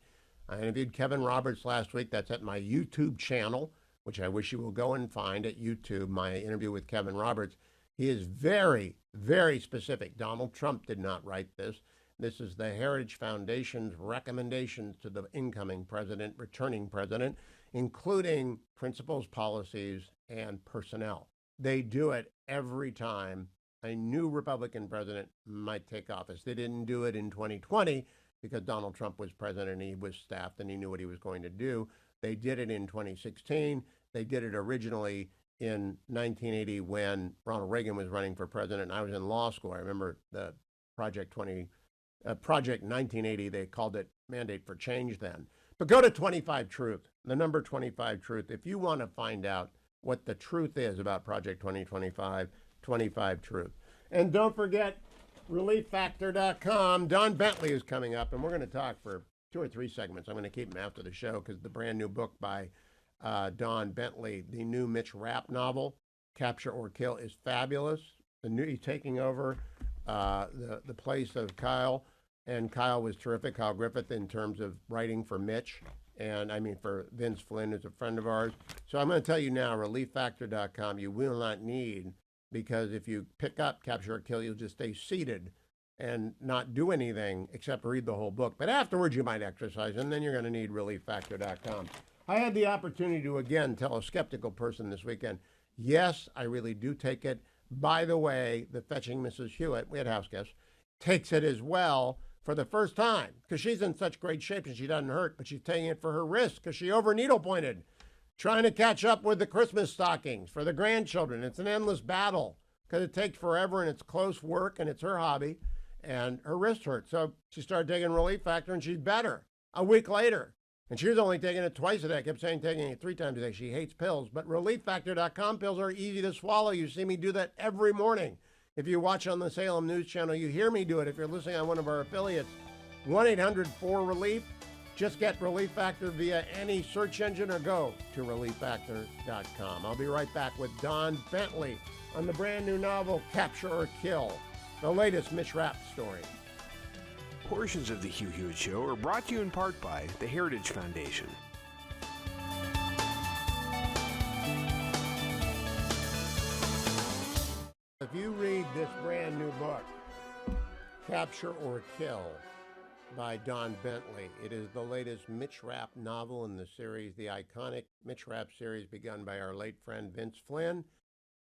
I interviewed Kevin Roberts last week. That's at my YouTube channel, which I wish you will go and find at YouTube, my interview with Kevin Roberts. He is very, very specific. Donald Trump did not write this. This is the Heritage Foundation's recommendations to the incoming president, returning president, including principles, policies, and personnel. They do it every time a new Republican president might take office. They didn't do it in 2020 because Donald Trump was president and he was staffed and he knew what he was going to do. They did it in 2016. They did it originally in 1980 when Ronald Reagan was running for president and I was in law school. I remember the Project 1980, they called it Mandate for Change then. But go to 25 Truth, the number 25 Truth. If you want to find out what the truth is about Project 2025, 25 Truth. And don't forget, ReliefFactor.com. Don Bentley is coming up, and we're going to talk for 2 or 3 segments. I'm going to keep him after the show because the brand new book by Don Bentley, the new Mitch Rapp novel, Capture or Kill, is fabulous. He's taking over the place of Kyle, and Kyle was terrific, Kyle Griffith, in terms of writing for Mitch, and I mean for Vince Flynn, who's a friend of ours. So I'm going to tell you now, ReliefFactor.com, you will not need, because if you pick up Capture or Kill, you'll just stay seated and not do anything except read the whole book. But afterwards, you might exercise, and then you're going to need ReliefFactor.com. I had the opportunity to, again, tell a skeptical person this weekend, yes, I really do take it. By the way, the Fetching Mrs. Hewitt, we had house guests, takes it as well for the first time because she's in such great shape and she doesn't hurt, but she's taking it for her wrist because she over needle pointed, trying to catch up with the Christmas stockings for the grandchildren. It's an endless battle because it takes forever and it's close work and it's her hobby and her wrist hurt. So she started taking Relief Factor and she's better a week later. And she was only taking it twice a day. I kept saying taking it 3 times a day. She hates pills. But ReliefFactor.com pills are easy to swallow. You see me do that every morning. If you watch on the Salem News Channel, you hear me do it. If you're listening on one of our affiliates, 1-800-4-RELIEF. Just get Relief Factor via any search engine or go to ReliefFactor.com. I'll be right back with Don Bentley on the brand new novel, Capture or Kill, the latest Mitch Rapp story. Portions of the Hugh Hewitt Show are brought to you in part by the Heritage Foundation. If you read this brand new book, Capture or Kill, by Don Bentley, it is the latest Mitch Rapp novel in the series, the iconic Mitch Rapp series begun by our late friend Vince Flynn.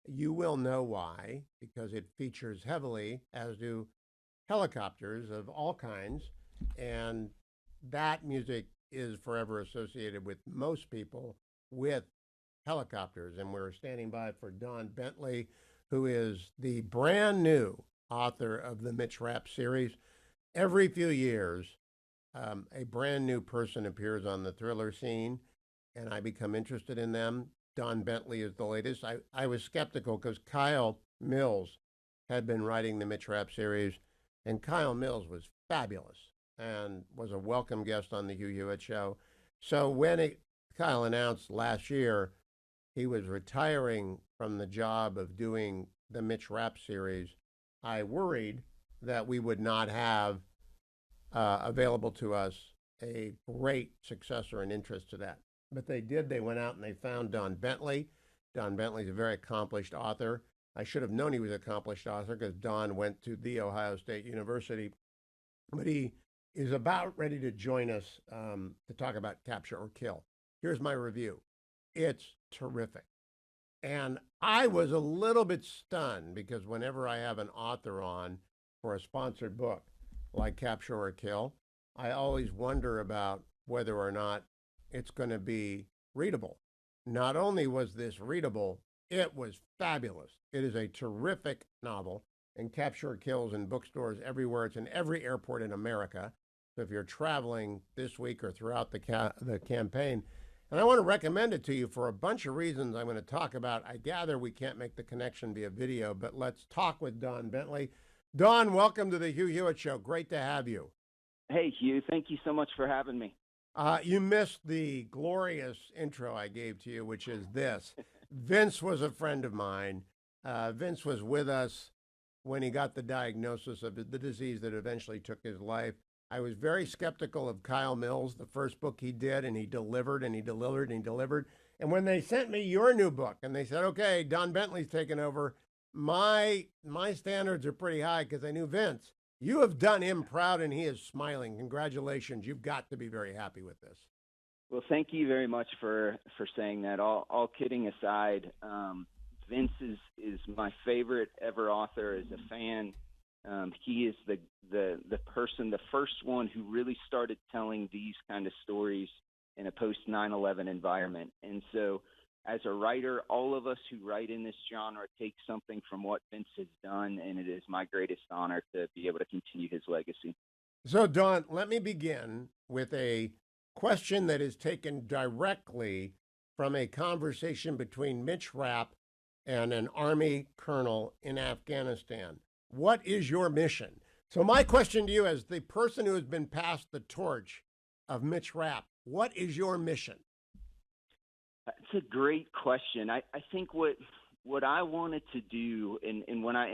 You will know why, because it features heavily, as do helicopters of all kinds, and that music is forever associated with most people with helicopters. And we're standing by for Don Bentley, who is the brand new author of the Mitch Rapp series. Every few years, a brand new person appears on the thriller scene, and I become interested in them. Don Bentley is the latest. I was skeptical because Kyle Mills had been writing the Mitch Rapp series, and Kyle Mills was fabulous and was a welcome guest on the Hugh Hewitt Show. So when Kyle announced last year he was retiring from the job of doing the Mitch Rapp series, I worried that we would not have available to us a great successor and interest to that. But they did. They went out and they found Don Bentley. Don Bentley's a very accomplished author. I should have known he was an accomplished author because Don went to The Ohio State University. But he is about ready to join us to talk about Capture or Kill. Here's my review. It's terrific. And I was a little bit stunned because whenever I have an author on for a sponsored book like Capture or Kill, I always wonder about whether or not it's going to be readable. Not only was this readable, it was fabulous. It is a terrific novel, and Capture or Kill is in bookstores everywhere. It's in every airport in America. So if you're traveling this week or throughout the campaign, and I want to recommend it to you for a bunch of reasons I'm going to talk about. I gather we can't make the connection via video, but let's talk with Don Bentley. Don, welcome to the Hugh Hewitt Show. Great to have you. Hey, Hugh. Thank you so much for having me. You missed the glorious intro I gave to you, which is this. Vince was a friend of mine. Vince was with us when he got the diagnosis of the disease that eventually took his life. I was very skeptical of Kyle Mills, the first book he did, and he delivered and he delivered and he delivered. And when they sent me your new book and they said, okay, Don Bentley's taken over, my standards are pretty high because I knew Vince. You have done him proud and he is smiling. Congratulations. You've got to be very happy with this. Well, thank you very much for saying that. All kidding aside, Vince is my favorite ever author as a fan. He is the person, the first one who really started telling these kind of stories in a post 9/11 environment. And so as a writer, all of us who write in this genre take something from what Vince has done, and it is my greatest honor to be able to continue his legacy. So, Don, let me begin with a question that is taken directly from a conversation between Mitch Rapp and an Army colonel in Afghanistan. What is your mission? So my question to you as the person who has been passed the torch of Mitch Rapp, what is your mission? It's a great question. I think what I wanted to do, and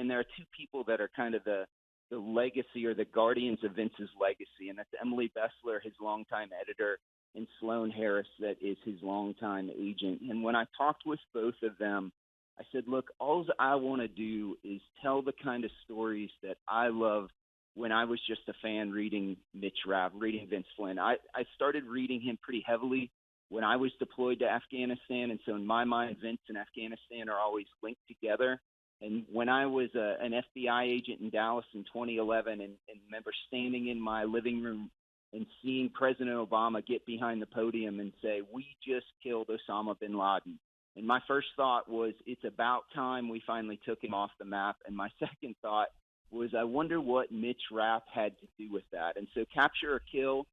there are two people that are kind of the legacy or the guardians of Vince's legacy, and that's Emily Bessler, his longtime editor, and Sloan Harris, that is his longtime agent. And when I talked with both of them, I said, look, all I want to do is tell the kind of stories that I love when I was just a fan reading Mitch Rapp, reading Vince Flynn. I started reading him pretty heavily when I was deployed to Afghanistan, and so in my mind, Vince and Afghanistan are always linked together. And when I was an FBI agent in Dallas in 2011 and remember standing in my living room and seeing President Obama get behind the podium and say, we just killed Osama bin Laden. And my first thought was, it's about time we finally took him off the map. And my second thought was, I wonder what Mitch Rapp had to do with that. And so Capture or Kill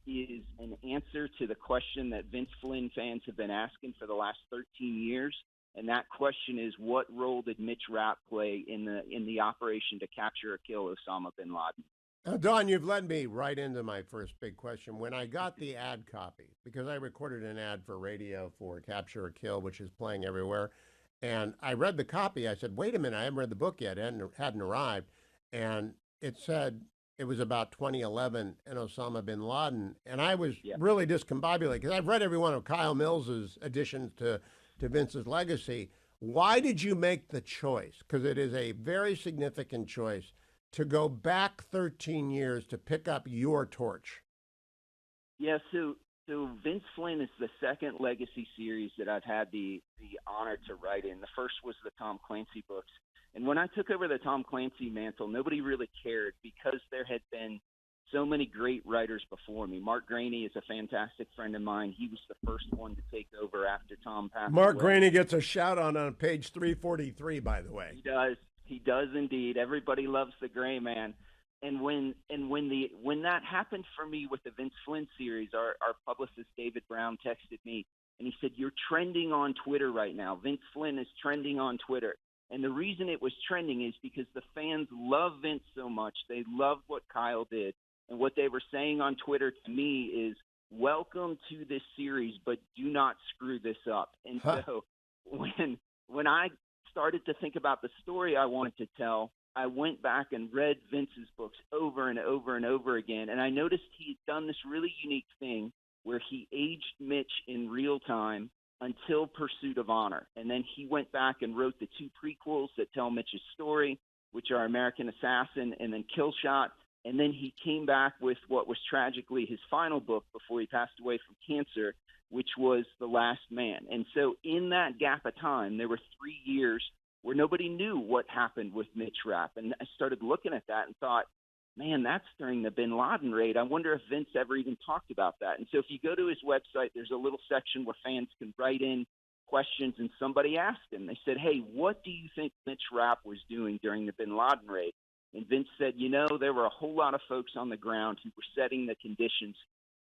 is an answer to the question that Vince Flynn fans have been asking for the last 13 years. And that question is, what role did Mitch Rapp play in the operation to capture or kill Osama bin Laden? Don, you've led me right into my first big question. When I got the ad copy, because I recorded an ad for radio for Capture or Kill, which is playing everywhere, and I read the copy, I said, wait a minute, I haven't read the book yet, it hadn't arrived. And it said it was about 2011 and Osama bin Laden. And I was really discombobulated because I've read every one of Kyle Mills's additions to Vince's legacy. Why did you make the choice? Because it is a very significant choice to go back 13 years to pick up your torch. Yeah, so Vince Flynn is the second legacy series that I've had the honor to write in. The first was the Tom Clancy books. And when I took over the Tom Clancy mantle, nobody really cared because there had been so many great writers before me. Mark Graney is a fantastic friend of mine. He was the first one to take over after Tom passed Mark away. Graney gets a shout out on page 343, by the way. He does indeed. Everybody loves the Gray Man. And when that happened for me with the Vince Flynn series, our publicist David Brown texted me and he said, "You're trending on Twitter right now. Vince Flynn is trending on Twitter." And the reason it was trending is because the fans love Vince so much. They loved what Kyle did. And what they were saying on Twitter to me is, welcome to this series, but do not screw this up. And so when I started to think about the story I wanted to tell, I went back and read Vince's books over and over and over again. And I noticed he'd done this really unique thing where he aged Mitch in real time until Pursuit of Honor. And then he went back and wrote the two prequels that tell Mitch's story, which are American Assassin and then Kill Shot. And then he came back with what was tragically his final book before he passed away from cancer, which was The Last Man. And so in that gap of time, there were 3 years where nobody knew what happened with Mitch Rapp. And I started looking at that and thought, man, that's during the bin Laden raid. I wonder if Vince ever even talked about that. And so if you go to his website, there's a little section where fans can write in questions, and somebody asked him. They said, hey, what do you think Mitch Rapp was doing during the bin Laden raid? And Vince said, there were a whole lot of folks on the ground who were setting the conditions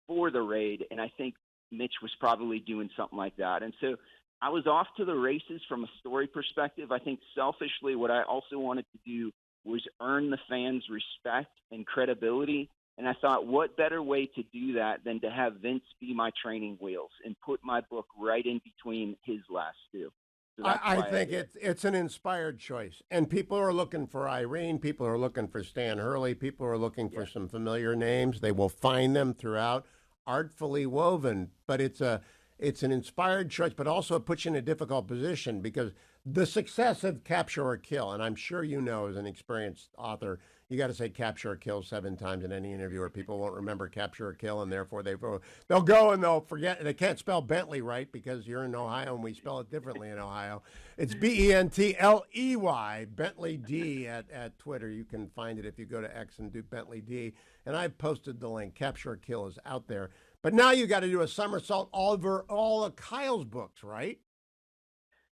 for the raid, and I think Mitch was probably doing something like that. And so I was off to the races from a story perspective. I think selfishly what I also wanted to do was earn the fans' respect and credibility. And I thought, what better way to do that than to have Vince be my training wheels and put my book right in between his last two. So I think it's an inspired choice. And people are looking for Irene. People are looking for Stan Hurley. People are looking for some familiar names. They will find them throughout, artfully woven. But it's an inspired choice, but also it puts you in a difficult position because the success of Capture or Kill, and I'm sure you know as an experienced author, you got to say Capture or Kill 7 times in any interview or people won't remember Capture or Kill, and therefore they'll go and they'll forget. They can't spell Bentley right because you're in Ohio and we spell it differently in Ohio. It's Bentley, Bentley D at Twitter. You can find it if you go to X and do Bentley D. And I've posted the link. Capture or Kill is out there. But now you got to do a somersault over all of Kyle's books, right?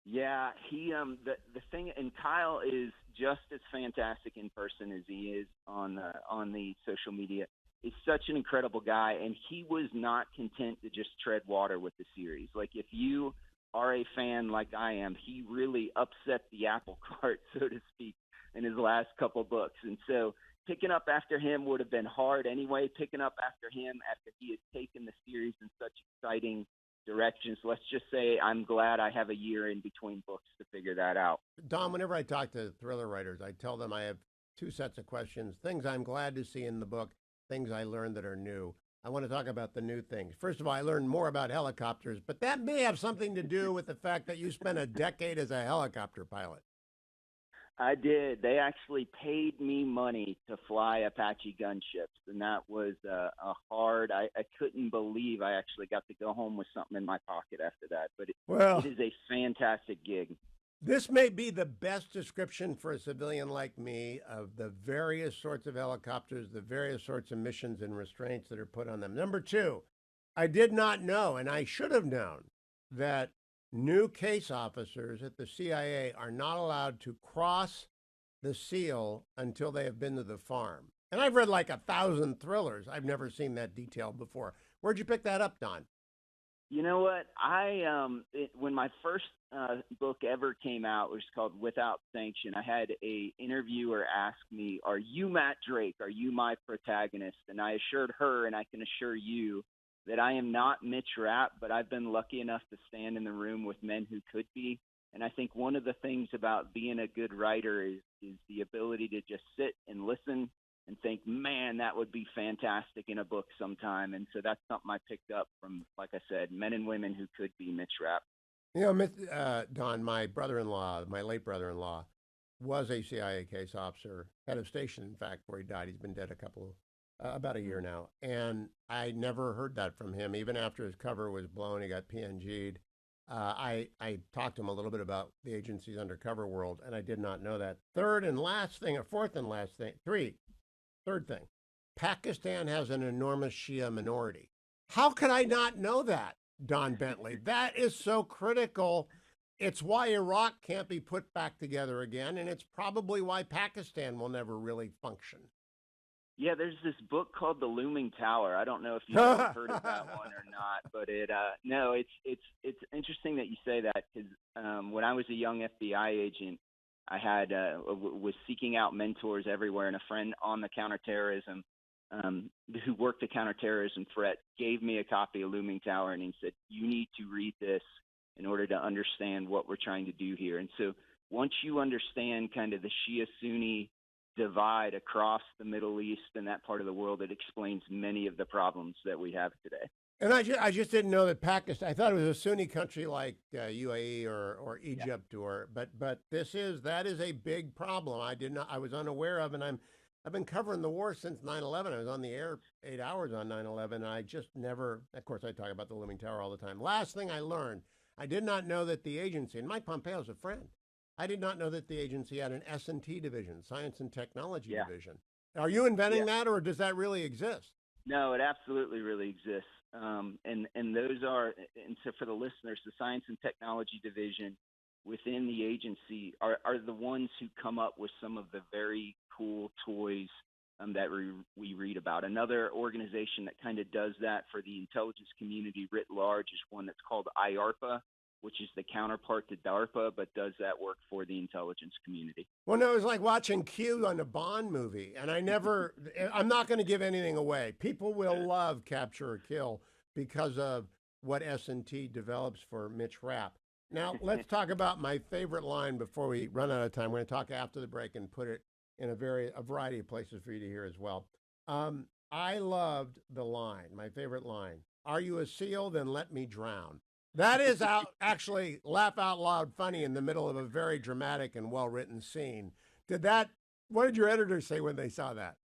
Yeah, he the thing, and Kyle is just as fantastic in person as he is on the social media. He's such an incredible guy, and he was not content to just tread water with the series. Like, if you are a fan like I am, he really upset the apple cart, so to speak, in his last couple books. And so picking up after him would have been hard anyway. Picking up after him after he has taken the series in such exciting directions. Let's just say I'm glad I have a year in between books to figure that out. Don, whenever I talk to thriller writers, I tell them I have 2 sets of questions, things I'm glad to see in the book, things I learned that are new. I want to talk about the new things. First of all, I learned more about helicopters, but that may have something to do with the fact that you spent a decade as a helicopter pilot. I did. They actually paid me money to fly Apache gunships, and that was a hard. I couldn't believe I actually got to go home with something in my pocket after that. But it is a fantastic gig. This may be the best description for a civilian like me of the various sorts of helicopters, the various sorts of missions and restraints that are put on them. Number 2, I did not know, and I should have known, that new case officers at the CIA are not allowed to cross the seal until they have been to the farm. And I've read like 1,000 thrillers. I've never seen that detail before. Where'd you pick that up, Don? You know what? When my first book ever came out, it was called Without Sanction. I had a interviewer ask me, "Are you Matt Drake? Are you my protagonist?" And I assured her, and I can assure you, that I am not Mitch Rapp, but I've been lucky enough to stand in the room with men who could be. And I think one of the things about being a good writer is the ability to just sit and listen and think, man, that would be fantastic in a book sometime. And so that's something I picked up from, like I said, men and women who could be Mitch Rapp. You know, Don, my brother-in-law, my late brother-in-law, was a CIA case officer, head of station, in fact, where he died. He's been dead about a year now. And I never heard that from him. Even after his cover was blown, he got PNG'd. I talked to him a little bit about the agency's undercover world, and I did not know that. Third and last thing, third thing, Pakistan has an enormous Shia minority. How could I not know that, Don Bentley? That is so critical. It's why Iraq can't be put back together again, and it's probably why Pakistan will never really function. Yeah, there's this book called The Looming Tower. I don't know if you've ever heard of that one or not, but it's interesting that you say that because when I was a young FBI agent, I was seeking out mentors everywhere, and a friend on the counterterrorism who worked the counterterrorism threat gave me a copy of Looming Tower, and he said, "You need to read this in order to understand what we're trying to do here." And so once you understand kind of the Shia-Sunni divide across the Middle East and that part of the world, it explains many of the problems that we have today. And I just didn't know that Pakistan. I thought it was a Sunni country like UAE or Egypt, but that is a big problem. I was unaware of, and I've been covering the war since 9/11. I was on the air 8 hours on 9/11. And I just never. Of course, I talk about the Looming Tower all the time. Last thing I learned, I did not know that the agency, and Mike Pompeo's a friend. I did not know that the agency had an S&T division, Science and Technology division. Are you inventing that, or does that really exist? No, it absolutely really exists. And those are, and so for the listeners, the Science and Technology division within the agency are the ones who come up with some of the very cool toys that we read about. Another organization that kind of does that for the intelligence community writ large is one that's called IARPA, which is the counterpart to DARPA, but does that work for the intelligence community. Well, no, it was like watching Q on a Bond movie, and I'm not going to give anything away. People will love Capture or Kill because of what S&T develops for Mitch Rapp. Now, let's talk about my favorite line before we run out of time. We're going to talk after the break and put it in a variety of places for you to hear as well. I loved the line, my favorite line, "Are you a SEAL? Then let me drown." That is actually laugh out loud funny in the middle of a very dramatic and well-written scene. What did your editors say when they saw that?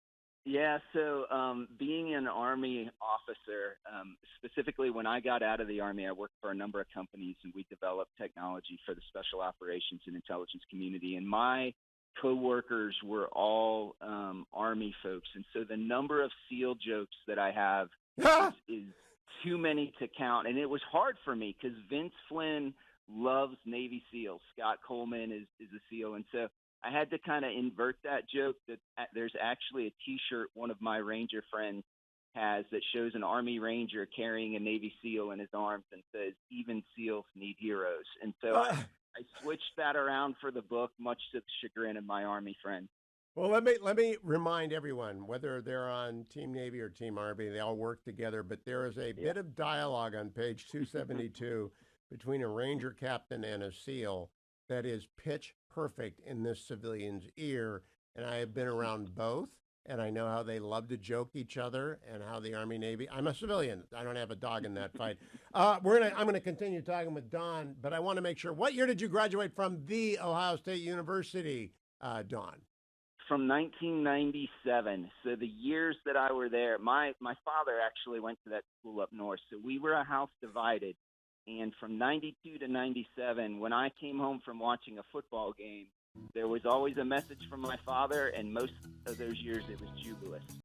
Yeah, so being an Army officer, specifically when I got out of the Army, I worked for a number of companies, and we developed technology for the special operations and intelligence community. And my coworkers were all Army folks. And so the number of SEAL jokes that I have is too many to count. And it was hard for me because Vince Flynn loves Navy SEALs. Scott Coleman is a SEAL. And so I had to kind of invert that joke that there's actually a T-shirt one of my Ranger friends has that shows an Army Ranger carrying a Navy SEAL in his arms and says, "Even SEALs need heroes." And so I switched that around for the book, much to the chagrin of my Army friends. Well, let me remind everyone, whether they're on Team Navy or Team Army, they all work together, but there is a bit of dialogue on page 272 between a Ranger captain and a SEAL that is pitch perfect in this civilian's ear. And I have been around both, and I know how they love to joke each other and how the Army Navy. I'm a civilian. I don't have a dog in that fight. I'm going to continue talking with Dawn, but I want to make sure. What year did you graduate from The Ohio State University, Dawn? From 1997. So the years that I were there, my father actually went to that school up north. So we were a house divided. And from 92 to 97, when I came home from watching a football game, there was always a message from my father, and most of those years it was Jubilous.